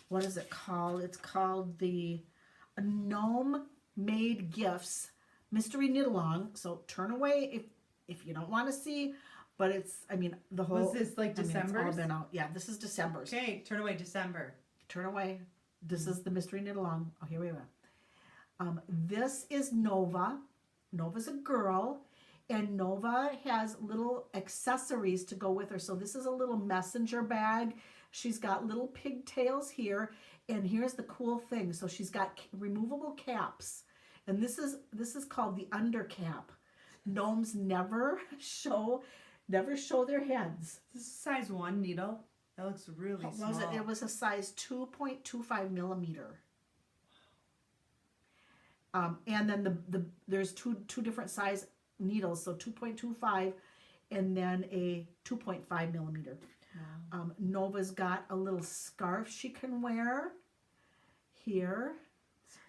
what is it called? It's called the Gnome Made Gifts Mystery Knit Along. So turn away if you don't want to see, but it's, I mean, the whole. Was this like I mean, it's all December's? been out. Yeah, this is December's. Okay, turn away December. Turn away. This is the Mystery Knit Along. Oh, here we are. This is Nova. Nova's a girl, and Nova has little accessories to go with her. So this is a little messenger bag. She's got little pigtails here, and here's the cool thing. So she's got removable caps, and this is called the undercap. Gnomes never show their heads. This is size 1 needle. That looks really What small. was it? It was a size 2.25 millimeter. And then the there's two different size needles, so 2.25 and then a 2.5 millimeter. Wow. Nova's got a little scarf she can wear here. So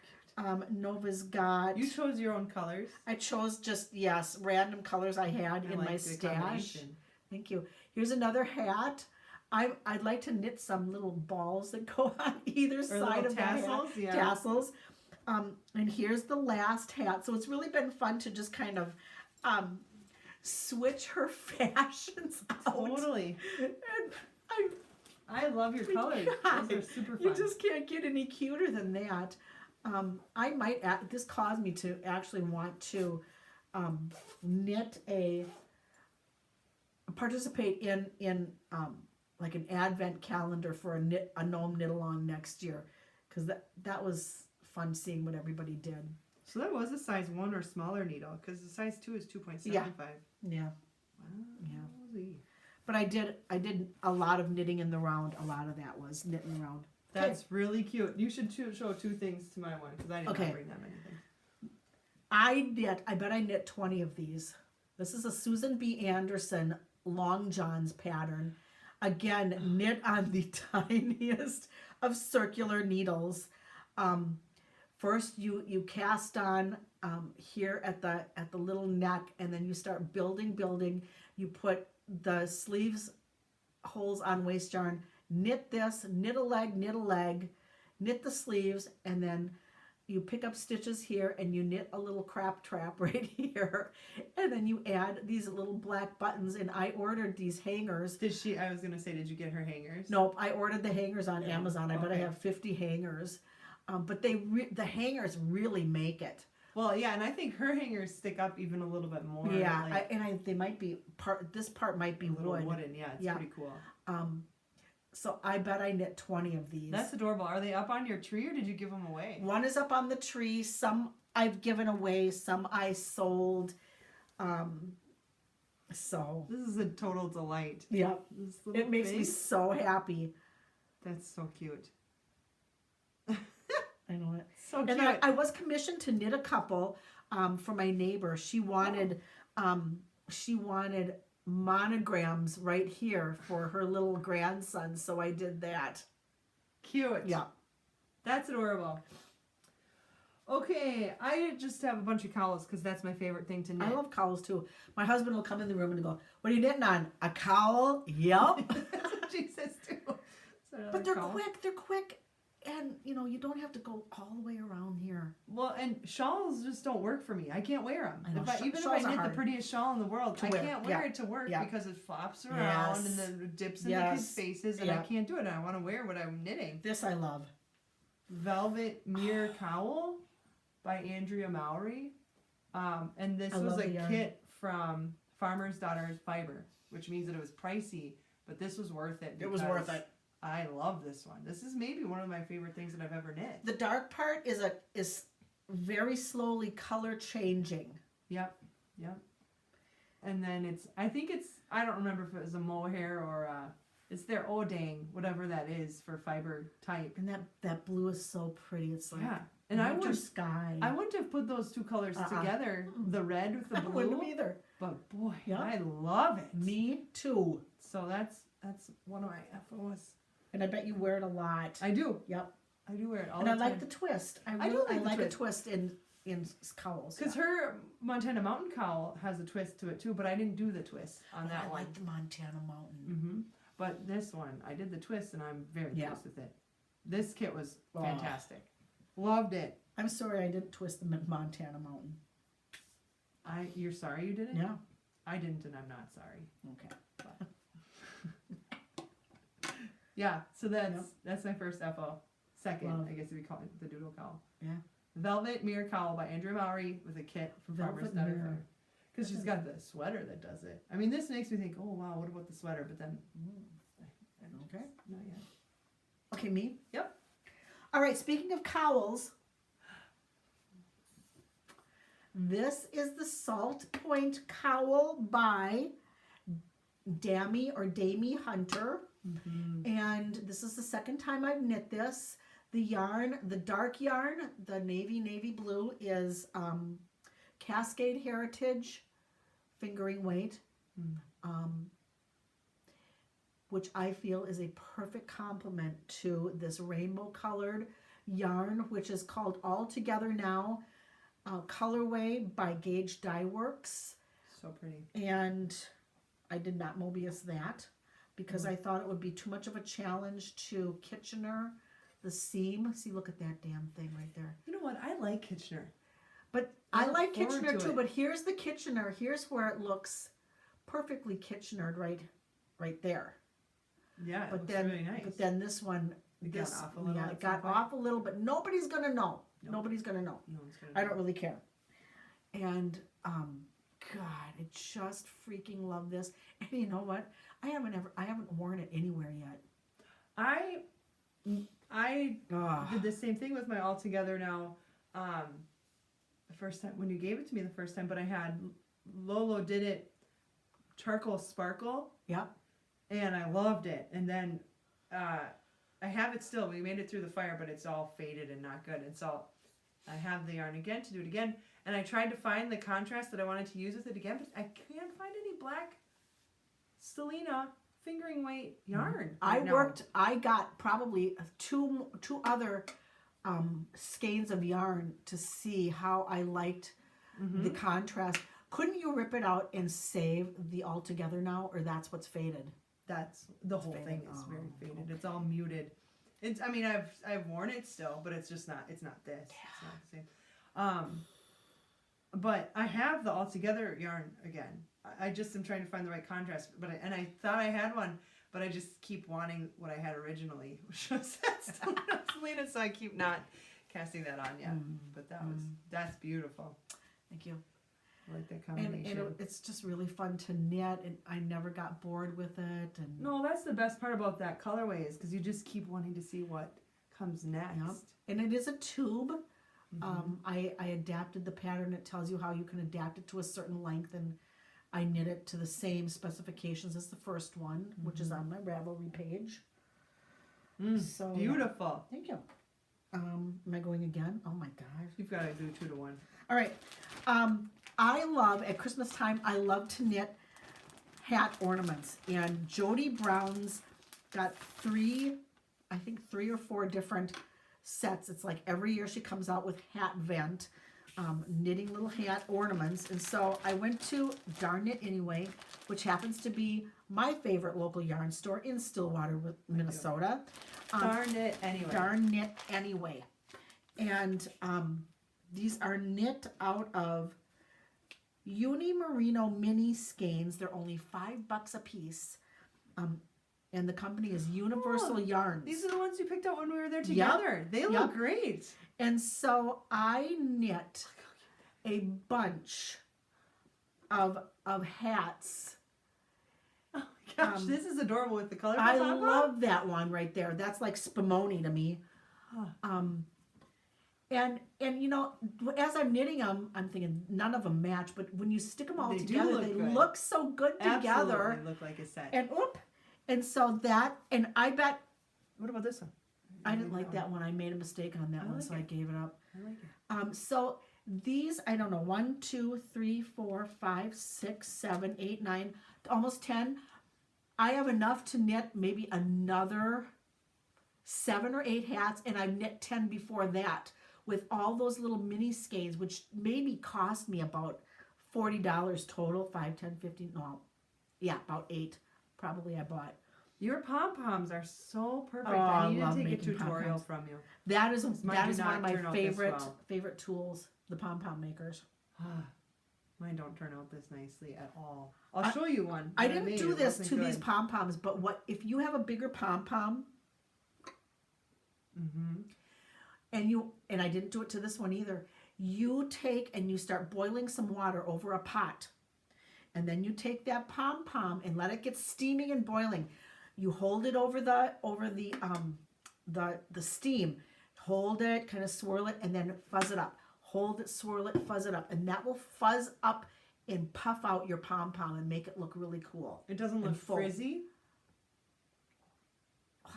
cute. Nova's got. You chose your own colors. I chose just, yes, random colors I had in like my the stash. combination. Thank you. Here's another hat. I'd like to knit some little balls that go on either Or side little of the hat. tassels, yeah. Tassels. And here's the last hat. So it's really been fun to just kind of switch her fashions out. Totally. And I love your colors. God, Those are super fun. you just can't get any cuter than that. I might this caused me to actually want to knit participate in like an advent calendar for a gnome knit along next year, because that was fun seeing what everybody did. So that was a size 1 or smaller needle, because the size 2 is 2.75. Yeah. Yeah. Wow. But I did a lot of knitting in the round. A lot of that was knitting around. That's really cute. You should show 2 things to my one, because I did Okay. not bring that many things. I bet I knit 20 of these. This is a Susan B. Anderson Long Johns pattern. Again, knit on the tiniest of circular needles. First you cast on here at the little neck, and then you start building. You put the sleeves holes on waist yarn, knit this, knit a leg, knit the sleeves, and then you pick up stitches here and you knit a little crap trap right here, and then you add these little black buttons. And I ordered these hangers. I was gonna say, did you get her hangers? Nope, I ordered the hangers on Yeah, Amazon. I bet I okay. have 50 hangers, but the hangers really make it. Well, yeah, and I think her hangers stick up even a little bit more. Yeah, like they might be this part might be a little wood. wooden. Yeah, it's Yeah. pretty cool. So I bet I knit 20 of these. That's adorable. Are they up on your tree, or did you give them away? One is up on the tree. Some I've given away. Some I sold. So This is a total delight. yeah, This little it makes me thing. so happy. That's so cute. I know it. So And cute. then I was commissioned to knit a couple for my neighbor. She wanted monograms right here for her little grandson, so I did that. Cute. Yeah. That's adorable. Okay, I just have a bunch of cowls because that's my favorite thing to knit. I love cowls too. My husband will come in the room and go, "What are you knitting on? A cowl?" Yep. That's what she says too. So another But they're cowl. quick. They're quick, and you don't have to go all the way around here. Well, and shawls just don't work for me. I can't wear them. I know, Even if shawls I are knit the hard prettiest shawl in the world, to I wear. can't wear Yeah. it to work Yeah. because it flops around and Yes. then it dips into Yes. kids' faces, and I Yeah. can't do it. I want to wear what I'm knitting. This I love. Velvet Mirror Cowl by Andrea Mowry. And this I was love a the yarn. kit from Farmer's Daughter's Fiber, which means that it was pricey, but this was worth it. It was worth because it. I love this one. This is maybe one of my favorite things that I've ever knit. The dark part is very slowly color changing. Yep. And then I don't remember if it was a mohair or it's their Odang, whatever that is for fiber type. And that blue is so pretty. It's like Yeah. And I winter would sky. I wouldn't have put those two colors together, the red with the I wouldn't blue. have either. But boy, Yeah. I love it. Me too. So that's one of my FOS. And I bet you wear it a lot. I do. Yep. I do wear it all And the I time. like the twist. I I do like the like a twist. twist in cowls. Because her Montana Mountain cowl has a twist to it too, but I didn't do the twist on that I one. like the Montana Mountain. Mm-hmm. But this one, I did the twist, and I'm very Yeah. pleased with it. This kit was Oh. fantastic. Loved it. I'm sorry I didn't twist the Montana Mountain. You're sorry you didn't? Yeah. I didn't, and I'm not sorry. Okay. Yeah. So that's Yep. that's my first FO. Second, Love. I guess if we call it the Doodle Cowl. Yeah. Velvet Mirror Cowl by Andrea Mowry with a kit from Farmer's Velvet Daughter. Mirror. Because she's got the sweater that does it. I mean, this makes me think, oh wow, what about the sweater? But then, Okay. not yet. Okay, me? Yep. All right, speaking of cowls, this is the Salt Point Cowl by Damie or Damie Hunter. And this is the second time I've knit this. The yarn, the dark yarn, the navy blue is Cascade Heritage fingering weight, which I feel is a perfect complement to this rainbow colored yarn, which is called All Together Now colorway by Gage Dye Works. So pretty. And I did not Mobius that because I thought it would be too much of a challenge to Kitchener the seam. See, look at that damn thing right there. You know what? I like Kitchener. But I I look like forward Kitchener to too, it. but here's the Kitchener. Here's where it looks perfectly Kitchenered right there. Yeah, it But looks then really nice. but then this one It got this off a little yeah, at it got some point. off a little, but nobody's gonna know. Nope. Nobody's gonna know. no one's gonna I don't really care. And God, I just freaking love this. And you know what? I haven't worn it anywhere yet. I Ah. did the same thing with my All Together Now. The first time when you gave it to me the first time, but I had Lolo did it charcoal sparkle. Yep. And I loved it. And then I have it still. We made it through the fire, but it's all faded and not good. And so I have the yarn again to do it again. And I tried to find the contrast that I wanted to use with it again, but I can't find any black Stellina fingering weight yarn. right now. I got probably two other skeins of yarn to see how I liked the contrast. Couldn't you rip it out and save the All Together Now, or that's what's faded? That's the whole faded. thing is Oh, very faded. It's all muted. It's I mean I've worn it still, but it's just not this. It's not the same. But I have the All Together yarn again. I just am trying to find the right contrast. And I thought I had one, but I just keep wanting what I had originally, which was Selena, so I keep not casting that on yet. But that's beautiful. Thank you. I like that And combination. it's just really fun to knit, and I never got bored with it. And No, that's the best part about that colorway is because you just keep wanting to see what comes next. Yep. And it is a tube. I adapted the pattern. It tells you how you can adapt it to a certain length, and I knit it to the same specifications as the first one, which is on my Ravelry page. So yeah. Beautiful. Thank you. Am I going again? Oh my gosh. You've got to do 2 to 1. All right. I love, at Christmas time, I love to knit hat ornaments. And Jody Brown's got 3 or 4 different sets. It's like every year she comes out with Hat Vent, knitting little hat ornaments. And so I went to Darn Knit Anyway, which happens to be my favorite local yarn store in Stillwater, Minnesota. Darn it anyway. Darn Knit Anyway. And these are knit out of Uni Merino mini skeins. They're only $5 a piece. And the company is Universal Yarns. These are the ones you picked out when we were there together. They look great. And so I knit a bunch of hats. Oh my gosh, this is adorable with the color. I love that one right there. That's like Spumoni to me. And you know, as I'm knitting them, I'm thinking none of them match, but when you stick them all They do together, look they good. look so good together. Absolutely look like a set. And so that, and I bet What about this one? I didn't like that one. I made a mistake on that one, like so I gave it up. I like it. So these, I don't know, 1, 2, 3, 4, 5, 6, 7, 8, 9, almost 10. I have enough to knit maybe another 7 or 8 hats, and I've knit 10 before that with all those little mini skeins, which maybe cost me about $40 total, 5, 10, 15, no, yeah, about 8 probably I bought. Your pom-poms are so perfect. Oh, I I need love to take a making tutorial pom-poms. from you. That is Mine do one not of my turn out this favorite well. favorite tools, the pom-pom makers. Mine don't turn out this nicely at all. I'll show you one. I that didn't made. do It this wasn't to these good. pom-poms, but what if you have a bigger pom-pom Mm-hmm. and I didn't do it to this one either. You take and you start boiling some water over a pot. And then you take that pom-pom and let it get steaming and boiling. You hold it over the steam. Hold it, kind of swirl it, and then fuzz it up. Hold it, swirl it, fuzz it up, and that will fuzz up and puff out your pom-pom and make it look really cool. It doesn't And look full. frizzy.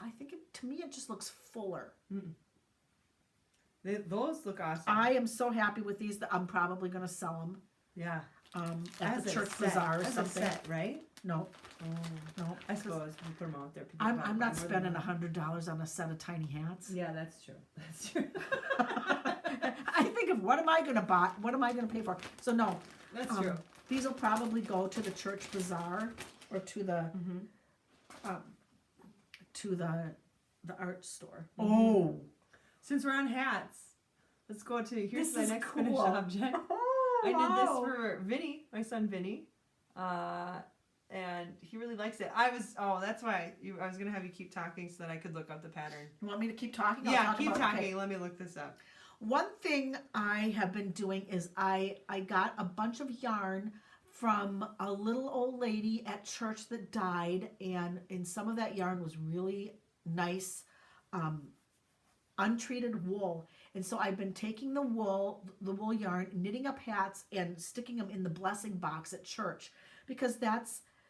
I think to me it just looks fuller. Those look awesome. I am so happy with these that I'm probably going to sell them yeah. at As the a church set. bazaar or As something. a set, right? No, Oh. no. I suppose we put them out there. People I'm buy not more than spending one. $100 on a set of tiny hats. Yeah, that's true. That's true. I think of what am I going to buy? What am I going to pay for? So no, That's true. these will probably go to the church bazaar or to the art store. Oh, Since we're on hats, let's go to here's This my is next cool. finished object. I did wow. this for Vinny, my son Vinny, and he really likes it. That's why I was gonna have you keep talking so that I could look up the pattern. You want me to keep talking? I'll Yeah, talk keep about- talking. okay. Let me look this up. One thing I have been doing is I got a bunch of yarn from a little old lady at church that died, and some of that yarn was really nice, untreated wool. And so I've been taking the wool yarn, knitting up hats, and sticking them in the blessing box at church because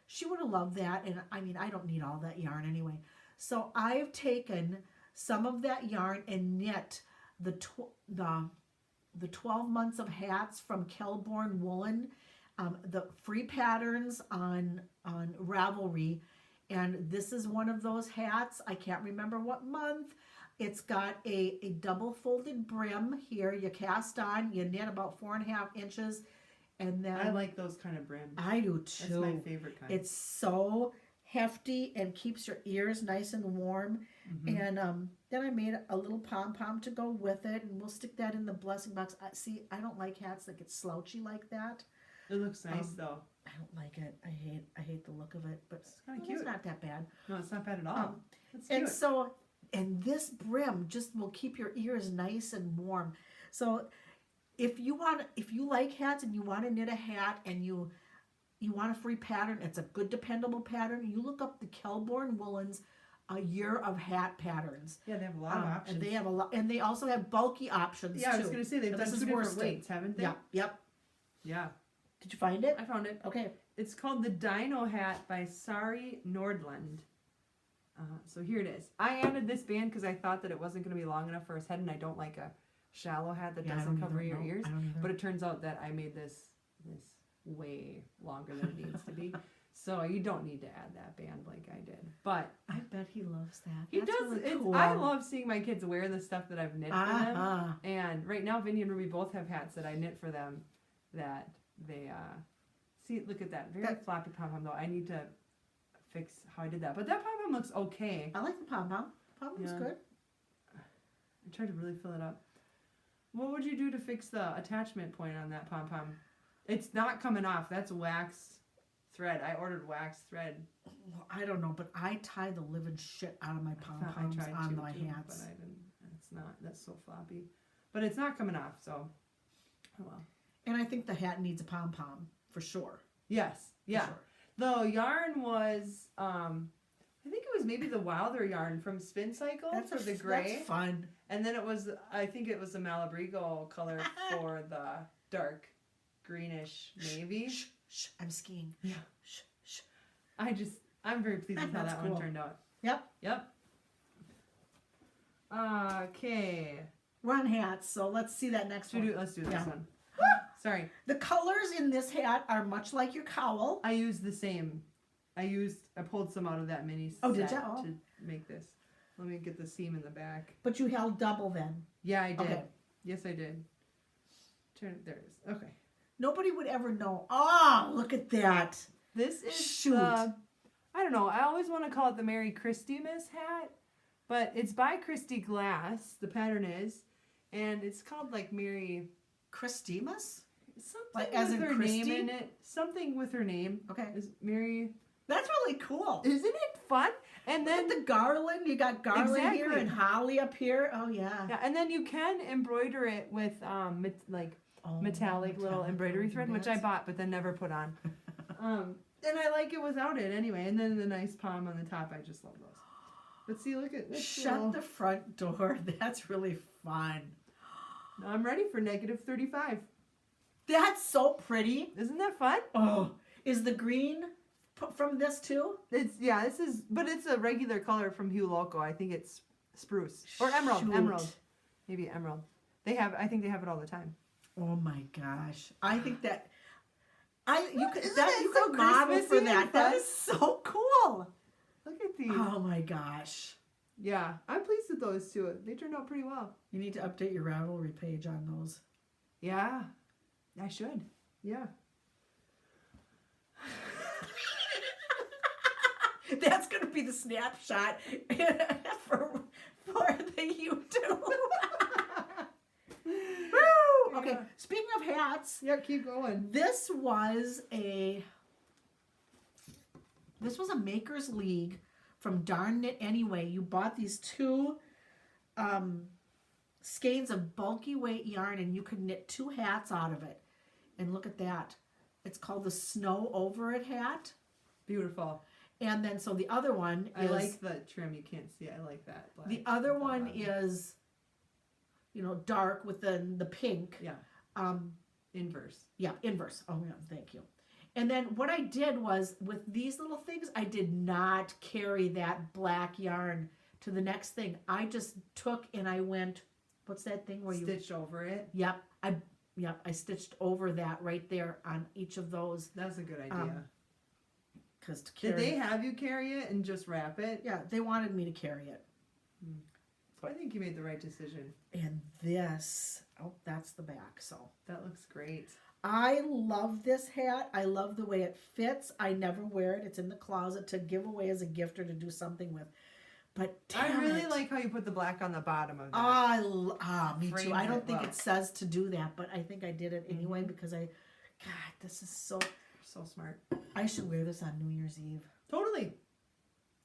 she would have loved that. And I mean, I don't need all that yarn anyway. So I've taken some of that yarn and knit the 12 months of hats from Kelborn Woolen, the free patterns on Ravelry, and this is one of those hats. I can't remember what month. It's got a double folded brim here. You cast on, you knit about 4.5 inches, and then I like those kind of brims. I do That's too. my favorite kind. It's so hefty and keeps your ears nice and warm. And then I made a little pom-pom to go with it, and we'll stick that in the blessing box. I don't like hats that get slouchy like that. It looks nice though. I don't like it. I hate the look of it, but It's kind of it's cute. not that bad. No, it's not bad at all. That's And cute. so, and this brim just will keep your ears nice and warm. So, if you like hats and you want to knit a hat and you want a free pattern, it's a good dependable pattern. You look up the Kelborn Woolens A Year of Hat Patterns. Yeah, they have a lot of options. And they have a lot, and they also have bulky options yeah, too. I was gonna say they've So done this two is different worsted. weights, haven't they? Yeah, yep. Yeah. Did you find it? I found it. Okay. It's called the Dino Hat by Sari Nordland. So here it is. I added this band because I thought that it wasn't going to be long enough for his head, and I don't like a shallow hat that Yeah, I doesn't don't cover either. your No, ears. I don't either. But it turns out that I made this way longer than it needs to be. So you don't need to add that band like I did. But I bet he loves that. he That's does. really cool. I love seeing my kids wear the stuff that I've knit for them. Uh-huh. And right now, Vinny and Ruby both have hats that I knit for them that they see. Look at that, very floppy pom pom though. I need to fix how I did that, but that pom pom looks okay. I like the pom-pom. Pom-pom's Yeah. good. I tried to really fill it up. What would you do to fix the attachment point on that pom pom? It's not coming off. That's wax thread. I ordered wax thread. Well, I don't know, but I tie the living shit out of my I pom-poms tried on to my too, hats. but I didn't. It's not. That's so floppy. But it's not coming off. So, oh well. And I think the hat needs a pom-pom for sure. Yes. For Yeah. sure. The yarn was, I think it was maybe the Wilder yarn from Spin Cycle for the gray. That's fun. And then I think it was the Malabrigo color for the dark greenish navy. Shh, shh, I'm skiing. Yeah. Shh, shh. I'm very pleased with how That's that cool. one turned out. Yep. Yep. Okay. We're on hats, so let's see that next one. Let's do this Yeah. one. Sorry. The colors in this hat are much like your cowl. I used the same. I pulled some out of that mini set Oh, did ya? Oh. to make this. Let me get the seam in the back. But you held double then. Yeah, I did. Okay. Yes, I did. There it is. Okay. Nobody would ever know. Oh, look at that. This is Shoot. I don't know. I always want to call it the Mary Christmas hat, but it's by Christy Glass. The pattern is, and it's called like Mary Christmas? something Like with as in her Christy? name in it. Something with her name Okay. is Mary. That's really cool. Isn't it fun? And Look then at the garland. You got garland here Exactly. and holly up here. Oh, yeah. yeah, and then you can embroider it with Oh, metallic little embroidery thread, which I bits. bought but then never put on. And I like it without it anyway. And then the nice palm on the top, I just love those. But see, look at this. Shut the front door. That's really fun. I'm ready for -35. That's so pretty. Isn't that fun? Oh, is the green from this too? But it's a regular color from Hue Loco. I think it's spruce or emerald. Shoot. Emerald, maybe emerald. I think they have it all the time. Oh my gosh! I think that you could Isn't that it you so could model for Christmassy that. and That fun? is so cool. Look at these. Oh my gosh! Yeah, I'm pleased with those two. They turned out pretty well. You need to update your Ravelry page on those. Yeah, I should. Yeah. That's gonna be the snapshot for the YouTube. Woo! Okay, Yeah. speaking of hats, Yeah, keep going. this was a Makers League from Darn Knit Anyway. You bought these two skeins of bulky weight yarn and you could knit 2 hats out of it. And look at that. It's called the Snow Over It hat. Beautiful. And then so the other one I is like the trim. You can't see. I like that. Black. the other That one bottom. is dark with the pink. Yeah, inverse. Yeah, inverse. Oh yeah, thank you. And then what I did was with these little things, I did not carry that black yarn to the next thing. I just took and I went, what's that thing where you Stitched over it. Yep, I stitched over that right there on each of those That's a good idea. because to carry. Did they have you carry it and just wrap it? Yeah, they wanted me to carry it. I think you made the right decision. And this, that's the back. So That looks great. I love this hat. I love the way it fits. I never wear it. It's in the closet to give away as a gift or to do something with. But I damn really it. like how you put the black on the bottom of that. Me too. Framed I don't it think well. it says to do that, but I think I did it anyway Mhm. because God, this is so. So smart. I should wear this on New Year's Eve. Totally.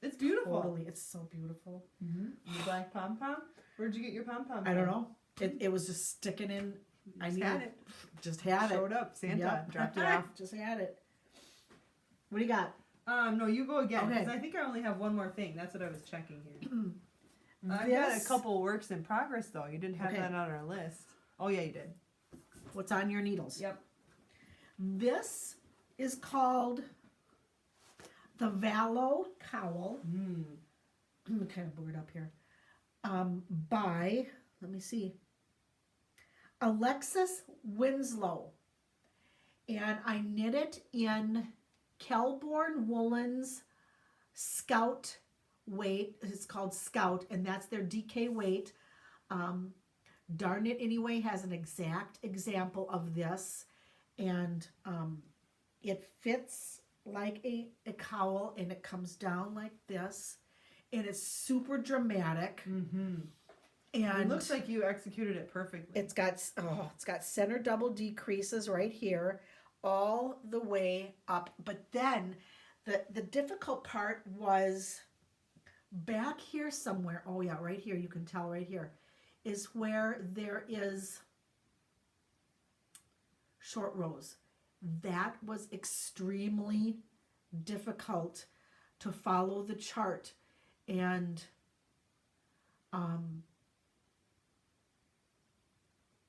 It's beautiful. Totally, it's so beautiful. Mm-hmm. The black pom pom. Where'd you get your pom pom? I don't know. It was just sticking in. I Just needed, had it. Just had it. Showed up. Santa Yep. dropped it off. Just had it. What do you got? No, you go again because Okay. I think I only have one more thing. That's what I was checking here. I've got a This- couple works in progress though. You didn't have Okay. that on our list. Oh yeah, you did. What's on your needles? Yep. This is called the Valo Cowl. Mm. Kind of blurred up here. By, let me see, Alexis Winslow. And I knit it in Kelborn Woolens Scout weight. It's called Scout, and that's their DK weight. Darn It Anyway has an exact example of this, and it fits like a cowl, and it comes down like this, and it's super dramatic. Mm-hmm. And It looks like you executed it perfectly. it's got center double decreases right here, all the way up. But then the difficult part was back here somewhere. Oh yeah, right here. You can tell right here is where there is short rows. That was extremely difficult to follow the chart, and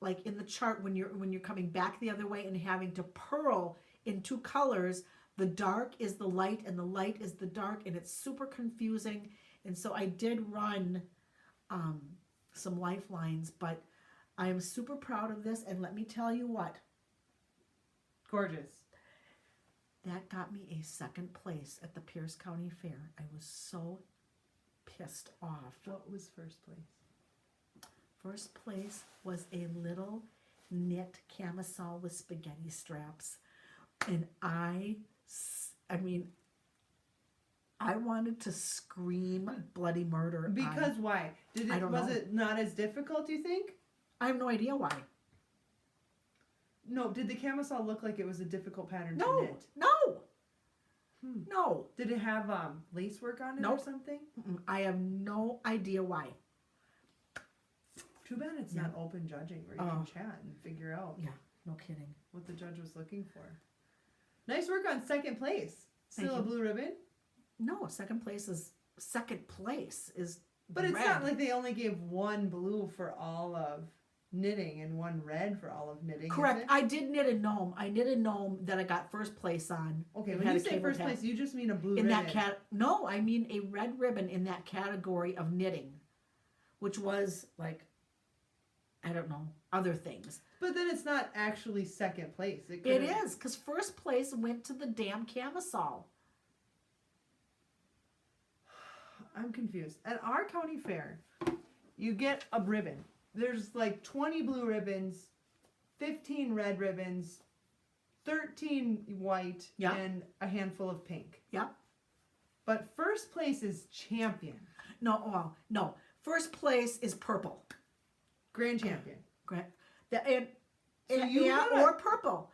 like in the chart when you're coming back the other way and having to purl in 2 colors, the dark is the light and the light is the dark, and it's super confusing. And so I did run some lifelines, but I am super proud of this, and let me tell you what, Gorgeous. that got me a second place at the Pierce County Fair. I was so pissed off. What was first place? First place was a little knit camisole with spaghetti straps. And I mean, I wanted to scream bloody murder. Because why? I don't was know. it not as difficult, do you think? I have no idea why. No, did the camisole look like it was a difficult pattern to No, knit? no, Hmm. no. Did it have lace work on it Nope. or something? I have no idea why. Too bad it's Yeah. not open judging where you Oh. can chat and figure out Yeah, no kidding. what the judge was looking for. Nice work on second place. Thank Still a you. blue ribbon? No, second place is But it's red. not like they only gave one blue for all of knitting and one red for all of knitting. is Correct. it? I did knit a gnome. I knit a gnome that I got first place on. Okay, It when had you a say cable first tab. place, you just mean a blue In ribbon. that no, I mean a red ribbon in that category of knitting, which was like, I don't know, other things. But then it's not actually second place. It could've- is, because first place went to the damn camisole. I'm confused. At our county fair, you get a ribbon. There's like 20 blue ribbons, 15 red ribbons, 13 white, Yeah. and a handful of pink. Yep. But first place is champion, No. First place is purple. grand champion. Great. And So and- you yeah, gotta- or purple.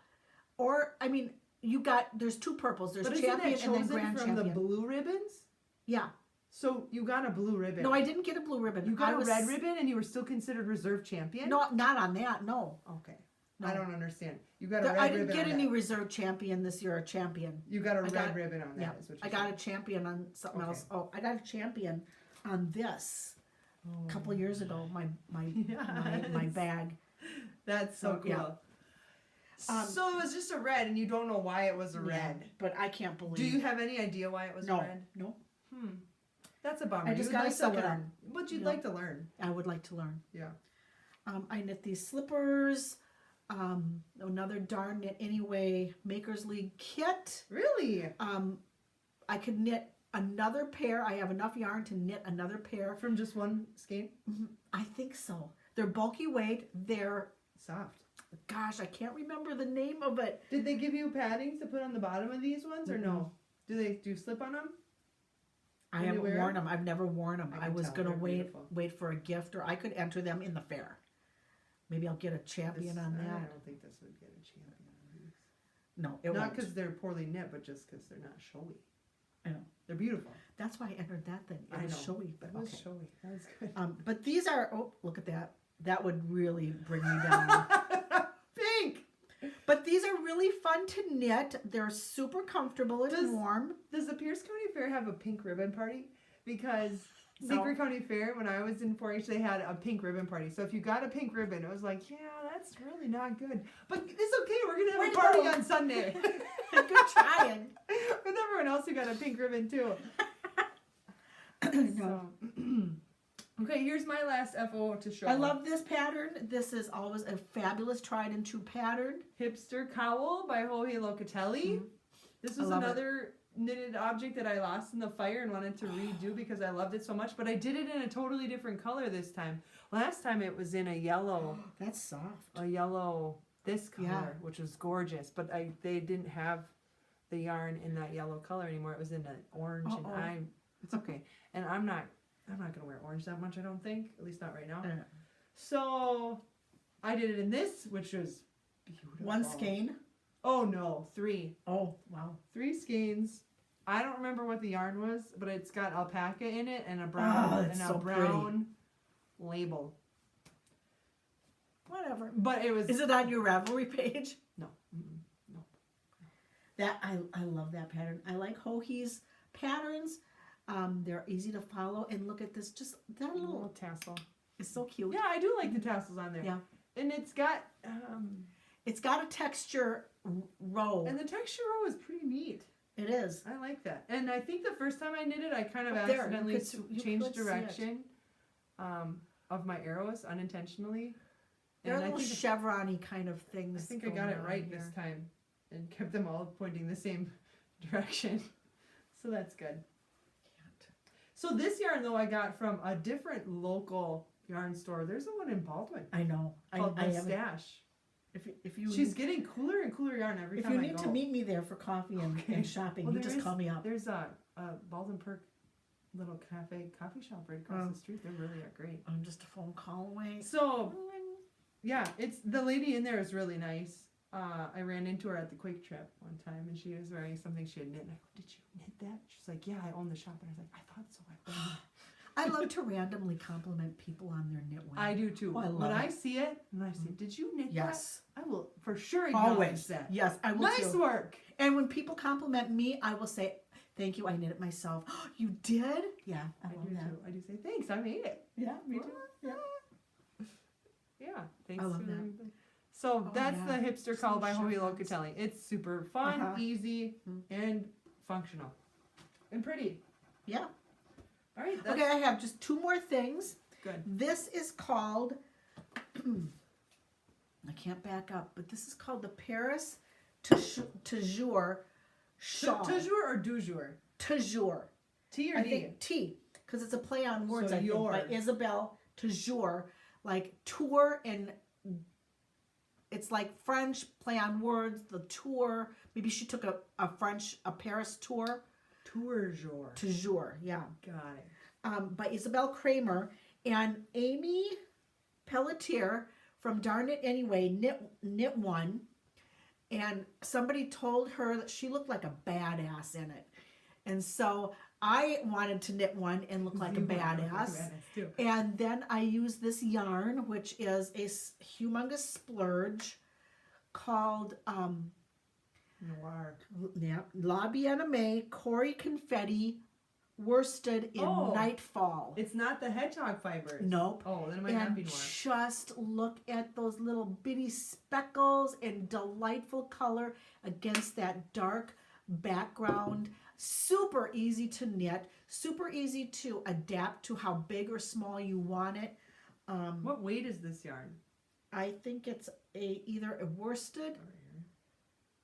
Or I mean, there's two purples. There's But isn't champion that and then chosen grand from champion. the blue ribbons? Yeah. So you got a blue ribbon. No, I didn't get a blue ribbon. You got I a was, red ribbon and you were still considered reserve champion? No, not on that. No. Okay. No. I don't understand. You got a red I ribbon didn't get on any that. reserve champion this year. A champion. You got a I red got- ribbon on that. Yeah, Is what I you're got saying. a champion on something Okay. else. Oh, I got a champion on this a couple of years ago. My my Yes. bag. That's so So, cool. yeah. So it was just a red, and you don't know why it was a red. Yeah, but I can't believe. Do you have any idea why it was No, red? no. That's a bummer. I just You'd gotta like to suck it learn. But you'd You like to learn. I would like to learn. Yeah. I knit these slippers. Another Darn Knit Anyway Makers League kit. Really? I could knit another pair. I have enough yarn to knit another pair. From just one skein? I think so. They're bulky weight. They're, Soft. gosh, I can't remember the name of it. Did they give you paddings to put on the bottom of these ones, or no? Do you slip on them? I When you haven't wear worn them. I've never worn them. I I can was tell. gonna They're beautiful. wait for a gift, or I could enter them in the fair. Maybe I'll get a champion on I that. don't think this would get a champion on these. No, it Not won't. because they're poorly knit, but just because they're not showy. I know. They're beautiful. That's why I entered that thing. It I was know. showy, but It was okay. showy. That was good. But these are. Oh, look at that. That would really bring me down. Pink! But these are really fun to knit. They're super comfortable and Does- warm. Does the Pierce County Fair have a pink ribbon party? Because No. Secret County Fair, when I was in 4-H, they had a pink ribbon party. So if you got a pink ribbon, it was like, yeah, that's really not good. But it's okay. We're gonna Way have to a party go. on Sunday Good trying. with everyone else who got a pink ribbon too. So, okay, here's my last FO to show. I love this pattern. This is always a fabulous tried and true pattern. Hipster Cowl by Joey Locatelli. This I was love it. another knitted object that I lost in the fire and wanted to redo because I loved it so much, but I did it in a totally different color this time. Last time it was in a yellow, That's soft. this color, Yeah. which was gorgeous, but they didn't have the yarn in that yellow color anymore. It was in an orange, Uh-oh. and it's okay. And I'm not gonna wear orange that much, I don't think, at least not right now. So I did it in this, which was beautiful. One skein. Oh no, 3. Oh, wow. 3 skeins. I don't remember what the yarn was, but it's got alpaca in it and a brown it's and a so brown label. Whatever. But it was Is it on your Ravelry page? no. Mm-mm. That I love that pattern. I like Hohi's patterns. They're easy to follow. And look at this. Just that A little little. tassel. It's so cute. Yeah, I do like the tassels on there. Yeah. And it's got It's got a texture row. and the texture row is pretty neat. It is. I like that. And I think the first time I knit it, I kind of Up there, you accidentally could- you changed could see it. direction of my arrows unintentionally. They're And I little think chevron-y kind of things. I think I going got it on right here. this time and kept them all pointing the same direction. So that's good. Can't. So this yarn though I got from a different local yarn store. There's the one in Baldwin I know. called I The haven't. Stash. If you She's getting cooler and cooler yarn every if time you I need go. to meet me there for coffee Okay. and shopping, Well, you there just is- call me up. There's a Baldwin Perk little coffee shop right across Oh. the street. They really are great. I'm just a phone call away. So yeah, it's the lady in there is really nice. I ran into her at the Quake trip one time, and she was wearing something she had knit. And I go, "Did you knit that?" She's like, "Yeah, I own the shop." And I was like, "I thought so. I've done that." I love to randomly compliment people on their knitwear. I do too. Oh, I love when I it. see it, and I say, "Did you knit Yes. that?" I will for sure acknowledge Always. that. Yes, I will Nice too. work. And when people compliment me, I will say, "Thank you, I knit it myself." You did? Yeah, I I love do that. too. I do say thanks. I made it. Yeah, me too. Yeah. Yeah, thanks. I love for that. the- So Oh, that's yeah. the hipster Some call by Hobie chevrons. Locatelli. It's super fun, Uh-huh. easy, Mm. and functional, and pretty. Yeah. All right, that's Okay, I have just two more things. good. This is called, I can't back up, but this is called the Paris Toujours shawl. Toujours or du jour? Toujours. T or I D? think T, because it's a play on words, So I think, by your. Isabelle Toujours. Like tour, and it's like French play on words, the tour. Maybe she took a Paris tour. Toujours. Toujours, yeah. Got it. By Isabel Kramer and Amy Pelletier from Darn It Anyway knit one, and somebody told her that she looked like a badass in it, and so I wanted to knit one and look like a You want to look like a badass. badass too. And then I used this yarn, which is a humongous splurge called Noir. La Bien-Aimée Cory Confetti worsted in Oh. Nightfall. It's not the hedgehog fibers. Nope. Oh, then it might not be And noir. just look at those little bitty speckles and delightful color against that dark background. Super easy to knit, super easy to adapt to how big or small you want it. What weight is this yarn? I think it's either a worsted.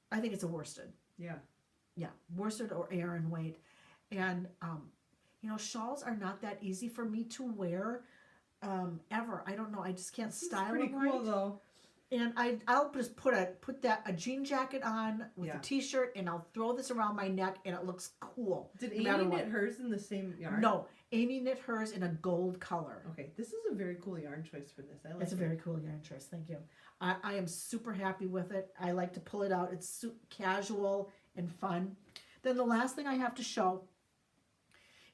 I think it's a worsted. Yeah. Yeah, worsted or Aran weight. And shawls are not that easy for me to wear ever. I don't know. I just can't This is style pretty them cool right. though. And I'll just put a jean jacket on with Yeah. a t-shirt, and I'll throw this around my neck, and it looks cool. Did no Amy matter knit what. hers in the same yarn? No, Amy knit hers in a gold color. Okay, this is a very cool yarn choice for this. I like It's a it. very cool yarn choice. Thank you. I am super happy with it. I like to pull it out. It's casual and fun. Then the last thing I have to show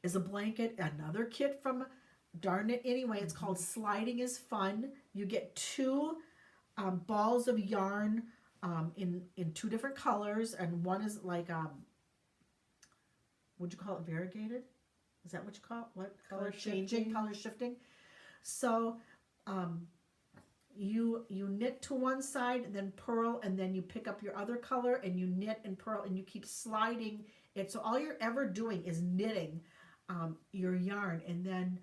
is a blanket, another kit from Darn It Anyway. It's called Sliding is Fun. You get two balls of yarn in two different colors, and one is like would you call it, variegated? Is that what you call it? What color Color changing, shifting. color shifting? So you knit to one side and then purl, and then you pick up your other color and you knit and purl, and you keep sliding it. So all you're ever doing is knitting your yarn, and then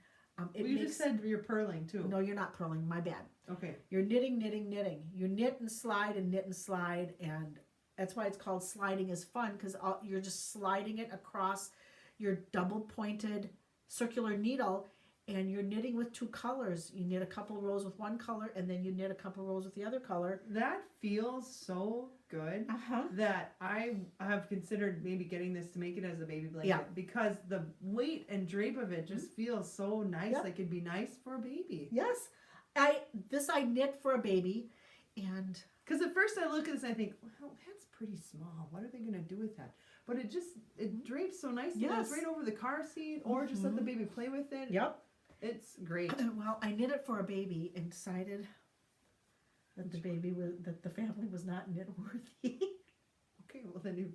it Well, you makes just said you're purling too. no, you're not purling. My bad. Okay. You're knitting, knitting, knitting. You knit and slide and knit and slide, and that's why it's called Sliding is Fun, because you're just sliding it across your double pointed circular needle, and you're knitting with two colors. You knit a couple rows with one color, and then you knit a couple rows with the other color. That feels so good Uh-huh. that I have considered maybe getting this to make it as a baby blanket Yeah. because the weight and drape of it just feels so nice. Yep. Like it'd be nice for a baby. Yes. I knit for a baby, and Because at first I look at this and I think, well, that's pretty small. What are they going to do with that? But it drapes so nicely. that It's Yes. right over the car seat, or just let the baby play with it. yep. It's great. Well, I knit it for a baby and decided that the family was not knit worthy. Okay, well then you.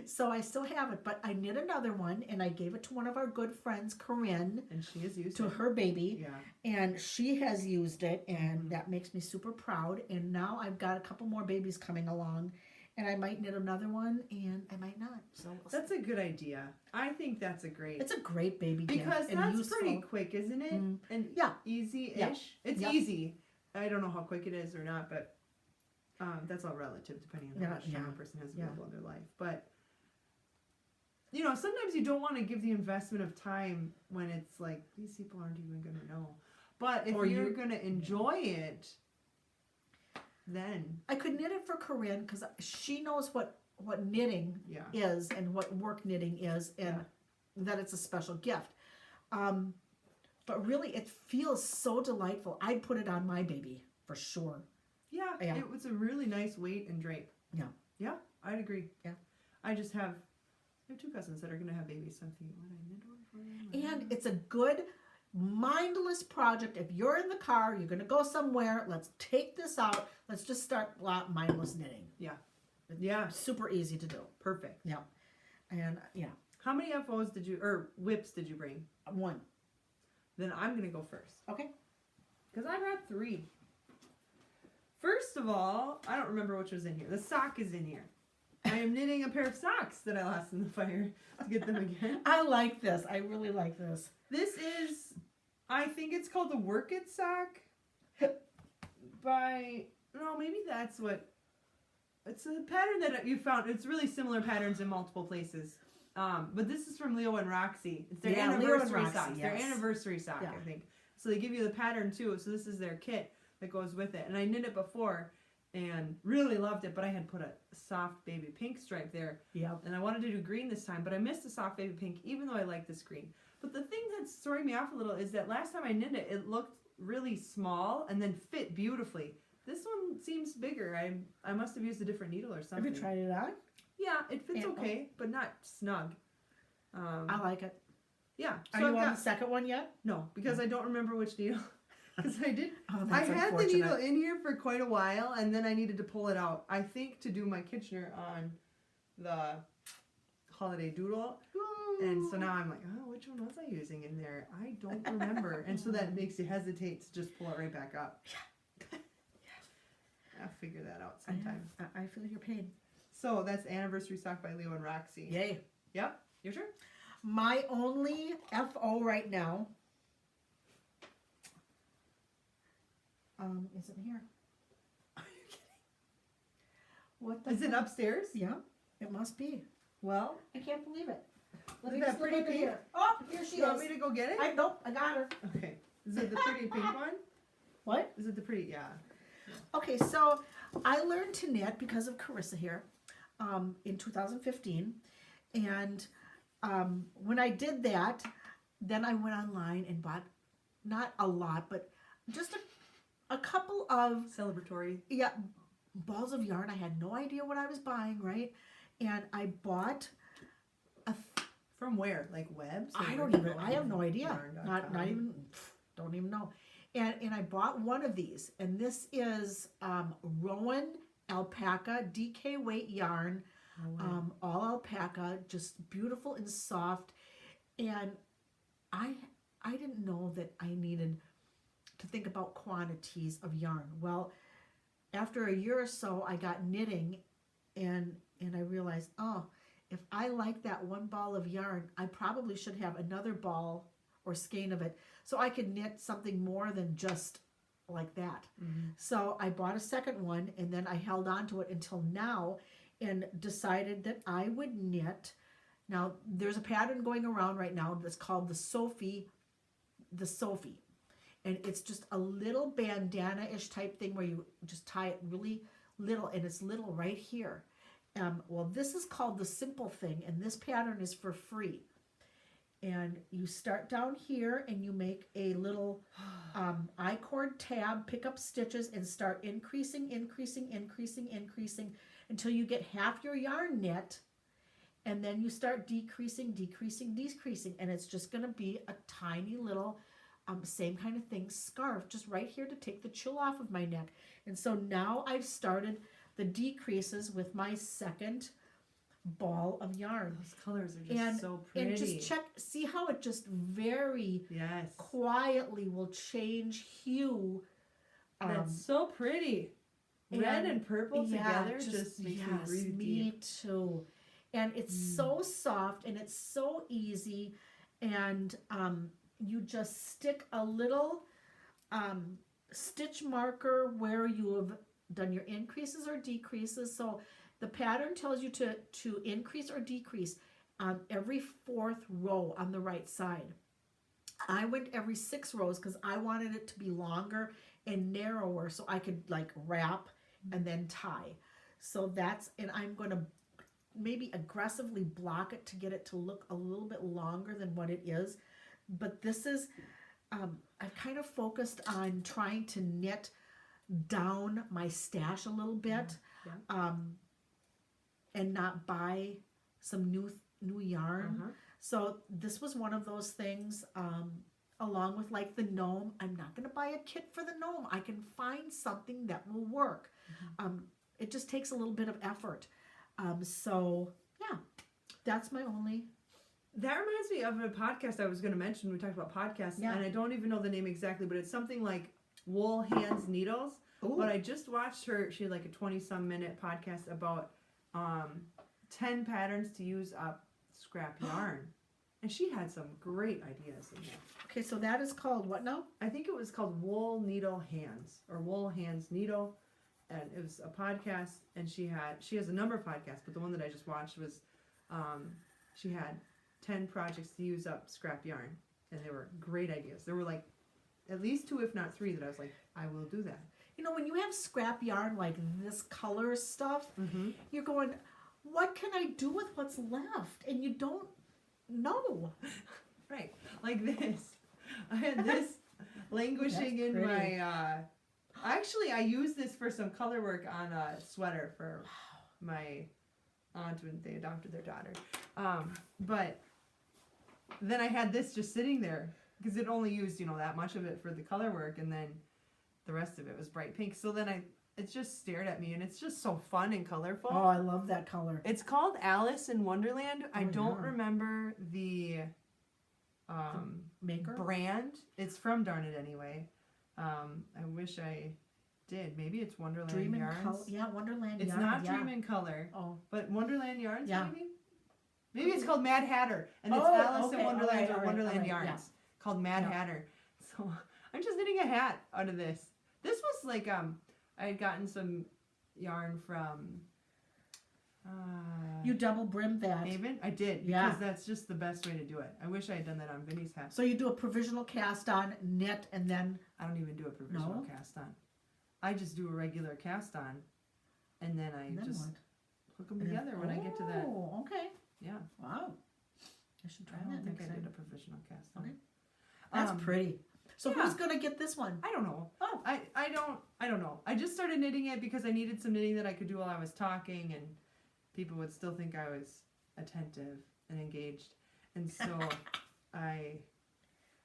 So I still have it, but I knit another one, and I gave it to one of our good friends, Corinne, And she is used to it. her baby, Yeah. and she has used it, and that makes me super proud. And now I've got a couple more babies coming along, and I might knit another one, and I might not. So we'll see. That's a good idea. I think that's a great. It's a great baby Because gift and that's useful. pretty quick, isn't it? Mm. And Yeah. easy-ish. Yeah. It's Yep. easy. I don't know how quick it is or not, but that's all relative depending on how much time a person has available in their life. But you know, sometimes you don't want to give the investment of time when it's like these people aren't even going to know. But if you're going to enjoy it, then I could knit it for Corinne because she knows what knitting is and what work knitting is, and that it's a special gift. But really, it feels so delightful. I'd put it on my baby for sure. Yeah, it was a really nice weight and drape. Yeah. Yeah, I'd agree. Yeah. I have 2 cousins that are going to have babies, so I'm thinking, what I knit one for them? And it's a good, mindless project. If you're in the car, you're going to go somewhere, let's take this out. Let's just start mindless knitting. Yeah. Yeah. Super easy to do. Perfect. Yeah. And, How many FOs whips did you bring? 1. Then I'm going to go first. Okay. Because I brought 3. First of all, I don't remember which was in here. The sock is in here. I am knitting a pair of socks that I lost in the fire to get them again. I like this. I really like this. This is, I think it's called the Work It sock maybe that's what, it's a pattern that you found. It's really similar patterns in multiple places. But this is from Leo and Roxy. It's their anniversary socks. Their anniversary sock, I think. So they give you the pattern too. So this is their kit that goes with it. And I knit it before and really loved it, but I had put a soft baby pink stripe there. Yeah. And I wanted to do green this time, but I missed the soft baby pink, even though I like this green. But the thing that's throwing me off a little is that last time I knit it, it looked really small and then fit beautifully. This one seems bigger. I must have used a different needle or something. Have you tried it on? Yeah, it fits okay, but not snug. I like it. Yeah. Are you on the second one yet? No, because I don't remember which needle. Because I did. Oh, I had the needle in here for quite a while, and then I needed to pull it out. I think to do my Kitchener on the Holiday Doodle. And so now I'm like, oh, which one was I using in there? I don't remember. And so that makes you hesitate to just pull it right back up. Yeah. I'll figure that out sometime. I feel your pain. So that's Anniversary Sock by Leo and Roxy. Yay. Yep. Your turn? My only FO right now isn't here. Are you kidding? What Is it upstairs? Yeah, it must be. Well, I can't believe it. Is that pretty pink? Here. Oh, here she is. You want me to go get it? Nope, I got her. Okay. Is it the pretty pink one? What? Is it the pretty? Yeah. Okay, so I learned to knit because of Carissa here in 2015. And when I did that, then I went online and bought, not a lot, but just a couple of Celebratory. balls of yarn. I had no idea what I was buying, right? And I bought From where? Like webs? I have no idea. Not even, don't even know. And I bought one of these, and this is Rowan alpaca DK weight yarn, all alpaca, just beautiful and soft. And I didn't know that I needed to think about quantities of yarn. Well, after a year or so, I got knitting, and I realized, oh, if I like that one ball of yarn, I probably should have another ball or skein of it so I could knit something more than just like that. Mm-hmm. So I bought a second one, and then I held on to it until now and decided that I would knit. Now, there's a pattern going around right now that's called the Sophie. And it's just a little bandana-ish type thing where you just tie it really little, and it's little right here. Well, this is called the Simple Thing, and this pattern is for free. And you start down here, and you make a little I-cord tab, pick up stitches, and start increasing until you get half your yarn knit. And then you start decreasing, and it's just going to be a tiny little, same kind of thing, scarf, just right here to take the chill off of my neck. And so now I've started the decreases with my second ball of yarn. Those colors are just so pretty. And just see how it just very quietly will change hue. That's so pretty. Red and purple together just makes me breathe deep. Me too. And it's so soft, and it's so easy, and you just stick a little stitch marker where you have done your increases or decreases. So the pattern tells you to increase or decrease on every fourth row on the right side. I went every 6 rows because I wanted it to be longer and narrower so I could like wrap and then tie. So that's, and I'm going to maybe aggressively block it to get it to look a little bit longer than what it is. But this is, I've kind of focused on trying to knit down my stash a little bit, Yeah. and not buy some new yarn. Uh-huh. So this was one of those things, along with like the gnome. I'm not going to buy a kit for the gnome. I can find something that will work. It just takes a little bit of effort. So yeah, that's my only. That reminds me of a podcast I was going to mention. We talked about podcasts, Yeah. and I don't even know the name exactly, but it's something like Wool Hands Needles. Ooh. But I just watched her. She had like a 20-some minute podcast about 10 patterns to use up scrap yarn. And she had some great ideas in there. Okay, so that is called what now? I think it was called Wool Needle Hands or Wool Hands Needle, and it was a podcast. And she has a number of podcasts, but the one that I just watched was she had 10 projects to use up scrap yarn, and they were great ideas. There were like at least 2, if not 3, that I was like, I will do that. You know, when you have scrap yarn like this color stuff, Mm-hmm. you're going, what can I do with what's left? And you don't know. Right, like this. I had this languishing That's in pretty. my. Actually, I used this for some color work on a sweater for my aunt when they adopted their daughter. But then I had this just sitting there because it only used that much of it for the color work, and then the rest of it was bright pink. So then it just stared at me, and it's just so fun and colorful. Oh, I love that color. It's called Alice in Wonderland. I Oh, don't yeah. remember the Maker? brand. It's from Darn It Anyway. I wish I did. Maybe it's Wonderland Dream in Yarns. color. Yeah, Wonderland It's yarn. not yeah. Dream in Color, Oh, but Wonderland Yarns. Yeah. Maybe it's called Mad Hatter, and it's Oh, Alice in okay, Wonderland alright, or alright, Wonderland alright, Yarns yeah. called Mad Yeah. Hatter. So I'm just knitting a hat out of this. This was like I had gotten some yarn from. you double brim that. Haven? I did, because Yeah. that's just the best way to do it. I wish I had done that on Vinny's hat. So you do a provisional cast on, knit, and then I don't even do a provisional No? cast on. I just do a regular cast on, and then I and then just what? hook them And then- together when I get to that. Oh, okay. Yeah. Wow. I should try I don't that think next I did time. a provisional cast on. Okay. That's pretty. So yeah. who's gonna get this one? I don't know. Oh. I don't know. I just started knitting it because I needed some knitting that I could do while I was talking, and people would still think I was attentive and engaged. And so I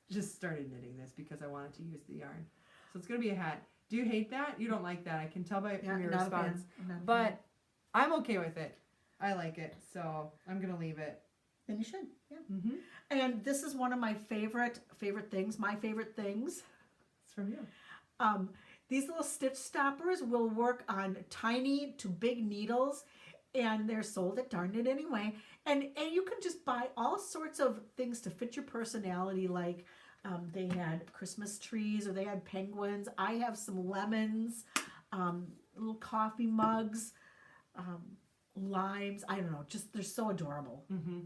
just started knitting this because I wanted to use the yarn. So it's gonna be a hat. Do you hate that? You don't like that. I can tell by Yeah, from your not a fan. response. I'm not a fan. But I'm okay with it. I like it, so I'm gonna leave it. Then you should. Yeah. Mm-hmm. And this is one of my favorite things. My favorite things. It's from you. These little stitch stoppers will work on tiny to big needles, and they're sold at Darn It Anyway. And you can just buy all sorts of things to fit your personality. Like they had Christmas trees, or they had penguins. I have some lemons, little coffee mugs, limes. I don't know. Just they're so adorable. Mm-hmm.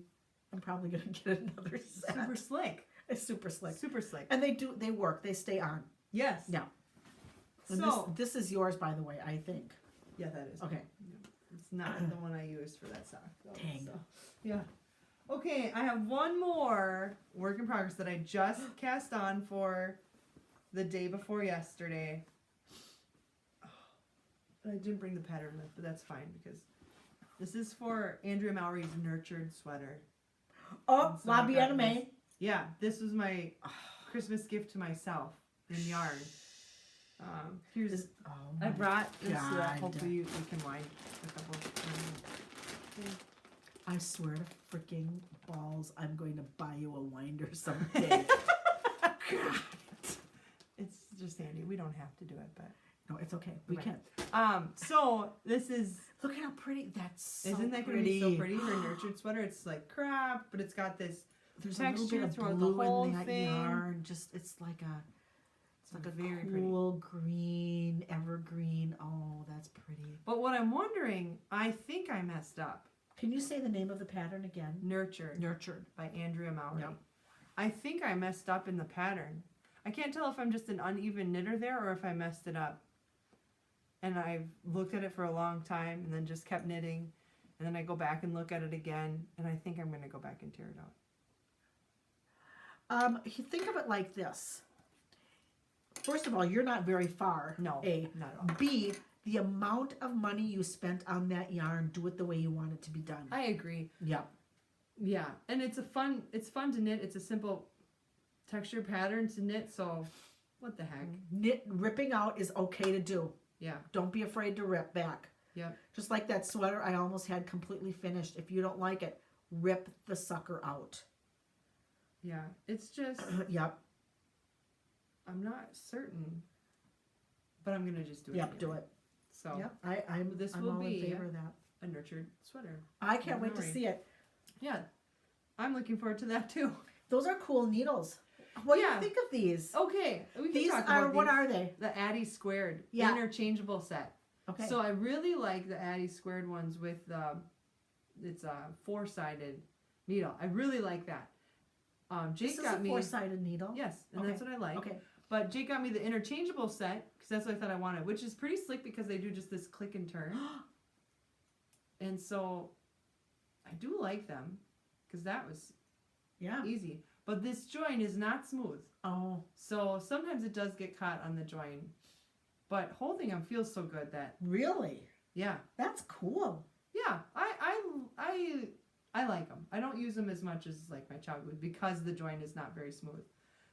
I'm probably gonna get another set. Super slick. It's super slick. Super slick. And they work. They stay on. Yes. Yeah. And So this is yours, by the way, I think. yeah, that is Okay. It's not the one I used for that sock. Though, Dang. so, yeah. Okay, I have one more work in progress that I just cast on for the day before yesterday. I didn't bring the pattern with, but that's fine because this is for Andrea Mowry's Nurtured Sweater. Oh, And so La I've got Bien this. Yeah, this was my Christmas gift to myself in yarn. Here's Oh I my brought this so that God. hopefully you can wind a couple. I swear to freaking balls, I'm going to buy you a winder someday. God. It's just handy. We don't have to do it, but No, it's okay. We Right. can. So this is Look at how pretty. That's so isn't that gonna be so pretty? Her nurtured sweater. It's like crap, but it's got this There's texture a little bit throughout of the blue whole in that thing. yarn. Just it's like a. It's like a very cool green, evergreen. Oh, that's pretty. But what I'm wondering, I think I messed up. Can you say the name of the pattern again? Nurtured Nurtured. by Andrea Mowry. Yep. I think I messed up in the pattern. I can't tell if I'm just an uneven knitter there or if I messed it up. And I've looked at it for a long time and then just kept knitting. And then I go back and look at it again. And I think I'm going to go back and tear it out. You think of it like this. First of all, you're not very far. No, A. not at all. B. The amount of money you spent on that yarn, do it the way you want it to be done. I agree. Yeah. Yeah. And it's fun to knit. It's a simple texture pattern to knit. So what the heck? Ripping out is okay to do. Yeah. Don't be afraid to rip back. Yep. Just like that sweater I almost had completely finished. If you don't like it, rip the sucker out. Yeah. It's just, Yep. I'm not certain, but I'm going to just do it. Yep, anyway. do it. So Yep. I'm This I'm will all in be- favor of that. a nurtured sweater. I can't wait to Memory. see it. Yeah. I'm looking forward to that too. Those are cool needles. What do Yeah. you think of these? Okay. We can These talk are, about what these. are they? The Addie Squared Yeah. interchangeable set. Okay. So I really like the Addie Squared ones with it's a 4-sided needle. I really like that. Jake this is got a me 4-sided needle. yes, and Okay. that's what I like. Okay. But Jake got me the interchangeable set because that's what I thought I wanted, which is pretty slick because they do just this click and turn. And so I do like them because that was Yeah. easy. But this join is not smooth. Oh, So sometimes it does get caught on the join. But holding them feels so good that, really? yeah. That's cool. Yeah, I like them. I don't use them as much as like my child would because the join is not very smooth.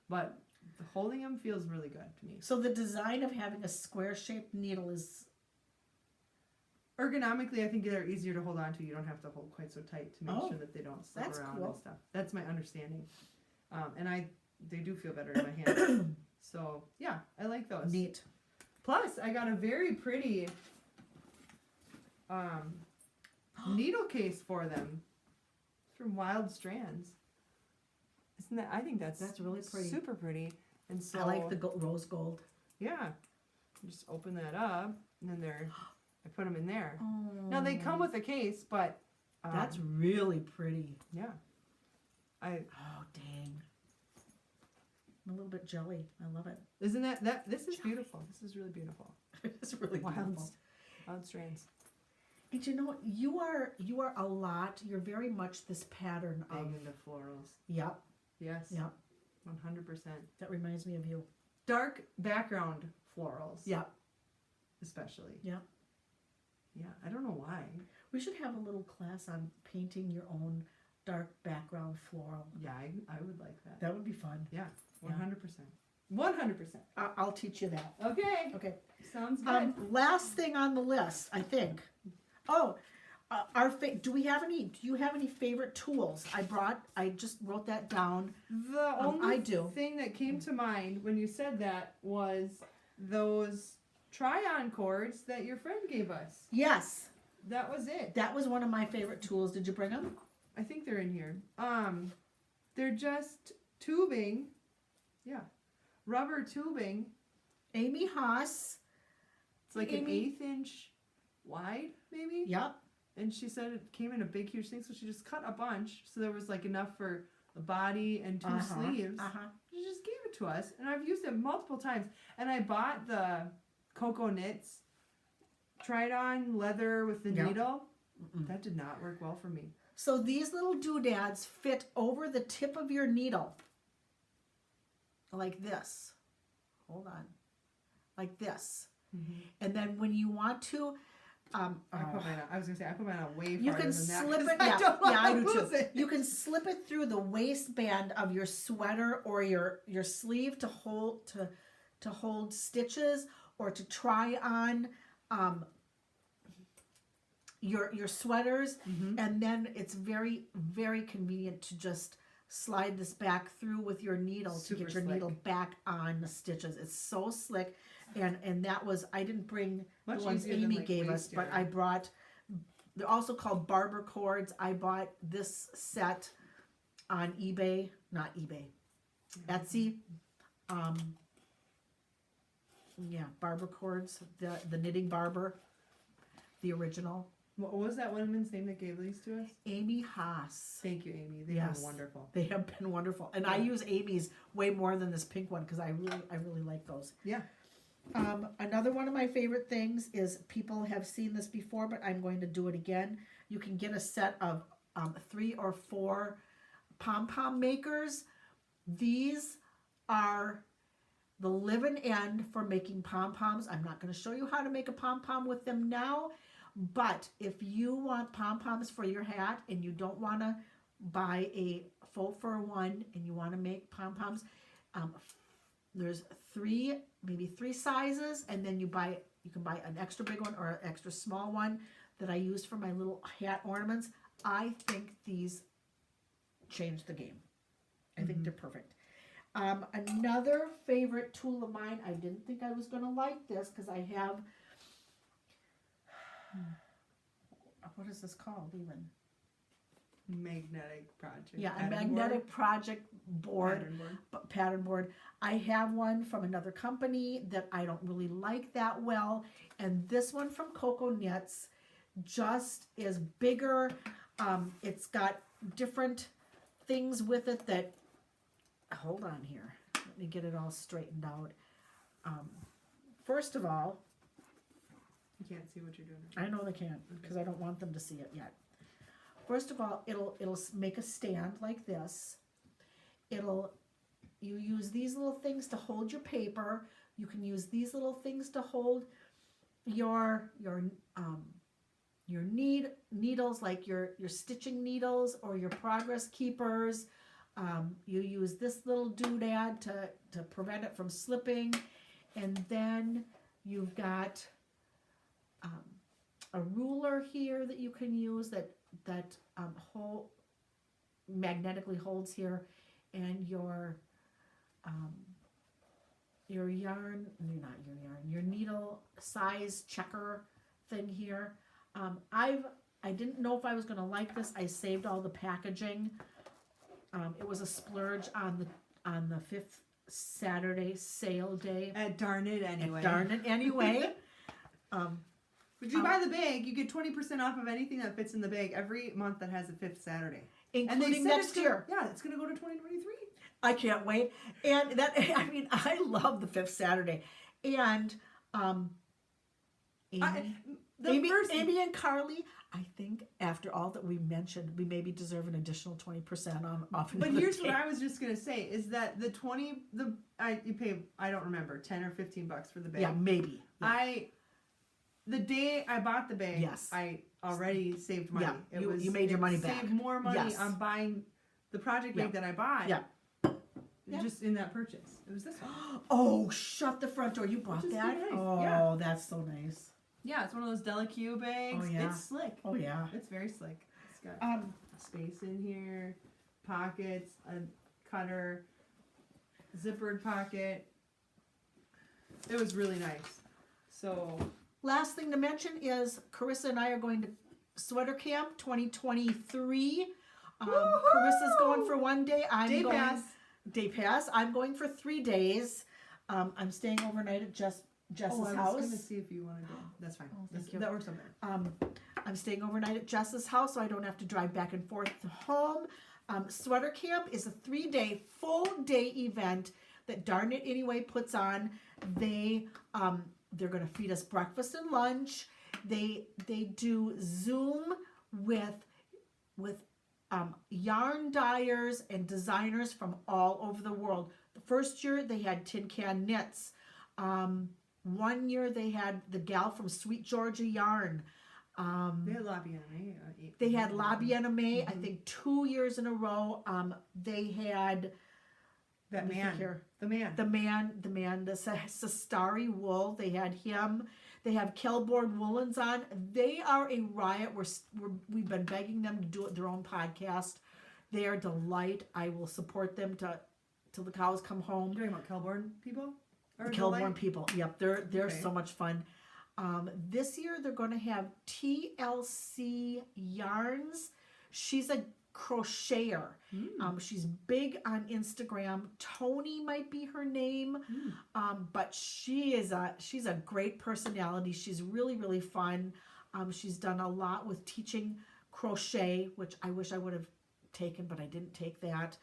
But the holding them feels really good to me. So the design of having a square-shaped needle is Ergonomically, I think they're easier to hold on to. You don't have to hold quite so tight to make Oh, sure that they don't slip that's around cool. and stuff. That's my understanding. And they do feel better in my hand. So yeah, I like those. neat. Plus, I got a very pretty needle case for them from Wild Strands. Isn't that? I think That's really pretty. Super pretty. And so I like the rose gold. yeah. Just open that up, and then I put them in there. Oh, Now they come with a case, but that's really pretty. yeah. Oh, dang. I'm a little bit jelly. I love it. Isn't that this is beautiful. This is really beautiful. It's really beautiful. Wild Strands. And you know what? You are a lot. You're very much this pattern Big of. into florals. Yep. Yes. Yep. 100%. That reminds me of you. Dark background florals. Yep. Especially. Yeah. Yeah. I don't know why. We should have a little class on painting your own dark background floral. Yeah, I would like that. That would be fun. Yeah. 100%. 100%. I'll teach you that. Okay. Okay. Sounds good. Last thing on the list, I think. Oh, do you have any favorite tools? I just wrote that down. The only I do. thing that came to mind when you said that was those try-on cords that your friend gave us. Yes, That was it. that was one of my favorite tools. Did you bring them? I think they're in here. They're just tubing. Yeah. Rubber tubing. Amy Haas. It's like an Amy- 1/8 inch wide, maybe. Yep. And she said it came in a big, huge thing, so she just cut a bunch, so there was like enough for the body and 2 sleeves. She just gave it to us, and I've used it multiple times. And I bought the Coco Knits tried on leather with the Yep. needle. Mm-mm. That did not work well for me. So these little doodads fit over the tip of your needle. Like this. Hold on. Like this. And then when you want to, I was gonna say I put mine on way you farther can than that. slip 'cause it. I Yeah, don't want I to do lose too. it. You can slip it through the waistband of your sweater or your sleeve to hold stitches, or to try on your sweaters, and then it's very, very convenient to just slide this back through with your needle to Super get your slick. needle back on the stitches. It's so slick, and that was, I didn't bring Much the ones easier than, Amy like, gave us, waist but I yarn. brought. They're also called barber cords. I bought this set on eBay, not eBay, Etsy. Yeah, Barber cords, the knitting barber, the original. What was that woman's name that gave these to us? Amy Haas. Thank you, Amy. They've Yes. been wonderful. They have been wonderful, and I Yeah. use Amy's way more than this pink one because I really like those. Yeah. Another one of my favorite things is people have seen this before, but I'm going to do it again. You can get a set of 3 or 4 pom pom makers. These are the live-in end for making pom poms. I'm not going to show you how to make a pom pom with them now, but if you want pom poms for your hat and you don't want to buy a faux fur one and you want to make pom poms, there's maybe three sizes, and then you can buy an extra big one or an extra small one that I use for my little hat ornaments. I think these change the game. I think they're perfect. Another favorite tool of mine, I didn't think I was going to like this because I have, what is this called even? Magnetic project. Yeah, a pattern magnetic board. project board. Pattern board. Pattern board. I have one from another company that I don't really like that well, and this one from Coco Knits just is bigger. It's got different things with it that, hold on here, let me get it all straightened out. First of all, You can't see what you're doing. I know they can't because I don't want them to see it yet. First of all, it'll make a stand like this. You use these little things to hold your paper. You can use these little things to hold your needles, like your stitching needles or your progress keepers. You use this little doodad to prevent it from slipping, and then you've got a ruler here that you can use that magnetically holds here, and your your needle size checker thing here. I didn't know if I was gonna like this. I saved all the packaging. It was a splurge on the 5th Saturday sale day. Darn it anyway. Darn it anyway. If you buy the bag, you get 20% off of anything that fits in the bag every month that has a 5th Saturday. Including next year. Yeah, it's going to go to 2023. I can't wait. And that, I mean, I love the 5th Saturday. And Amy and Carly, I think after all that we mentioned, we maybe deserve an additional 20% off. But here's what I was just going to say is that you pay, I don't remember, 10 or 15 bucks for the bag. Yeah, maybe. Yeah. The day I bought the bag, Yes. I already saved money. Yeah, you made your money back. Saved more money Yes. on buying the project bag that I bought. Yeah. Just in that purchase. It was this one. Oh, shut the front door. You bought Which is that? nice. Oh, Yeah. that's so nice. Yeah, it's one of those Delaque bags. Oh, yeah. It's slick. Oh, yeah. It's very slick. It's got space in here, pockets, a cutter, zippered pocket. It was really nice. So Last thing to mention is Carissa and I are going to Sweater Camp 2023. Carissa's going for 1 day. day pass. Day pass. I'm going for 3 days. I'm staying overnight at Jess's I house. was going to see if you want to go. That's fine. Oh, thank you. That works on there. I'm staying overnight at Jess's house, so I don't have to drive back and forth home. Sweater Camp is a 3-day, full-day event that Darn It Anyway puts on. They're going to feed us breakfast and lunch. They do Zoom with yarn dyers and designers from all over the world. The first year they had Tin Can Knits. 1 year they had the gal from Sweet Georgia Yarn. They had La Bien-Aimée. They had La Bien-Aimée, I think 2 years in a row. They had That let me think man. here. The man. the Sastari Wool. They had him. They have Kelborn Woolens on. They are a riot. We've been begging them to do their own podcast. They are a delight. I will support them till the cows come home. You're talking about Kelborn people? Or Kelborn Delight? people. Yep, they're Okay. so much fun. This year they're going to have TLC Yarns. She's a crocheter. She's big on Instagram. Tony might be her name, but she's a great personality. She's really, really fun. She's done a lot with teaching crochet, which I wish I would have taken, but I didn't take that.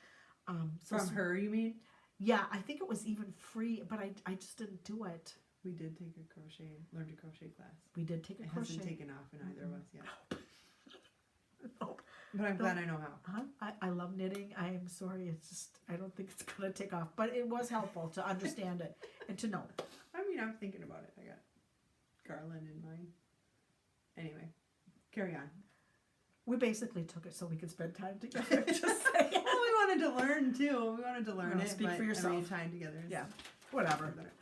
From her, you mean? Yeah, I think it was even free, but I just didn't do it. We did take learned a crochet class. We did take a It crochet. hasn't taken off in either of us yet. Nope. But I'm glad I know how. I love knitting. I am sorry. It's just, I don't think it's going to take off. But it was helpful to understand it and to know. I mean, I'm thinking about it. I got garland in mind. Anyway, carry on. We basically took it so we could spend time together. Just saying. Well, we wanted to learn too. We wanted to learn Well, it. speak but for yourself. I mean, time together. Is Yeah. Whatever. better.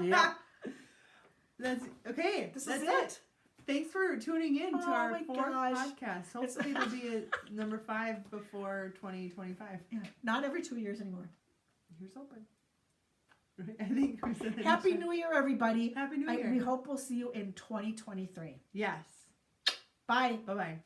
Yeah. That's okay. This That's is it. Thanks for tuning in to Oh our my 4th gosh. podcast. Hopefully, it'll be a number 5 before 2025. Yeah. Not every 2 years anymore. Here's hoping. Right? I think we said that Happy next time. New Year, everybody. Happy New Year. We hope we'll see you in 2023. Yes. Bye. Bye bye.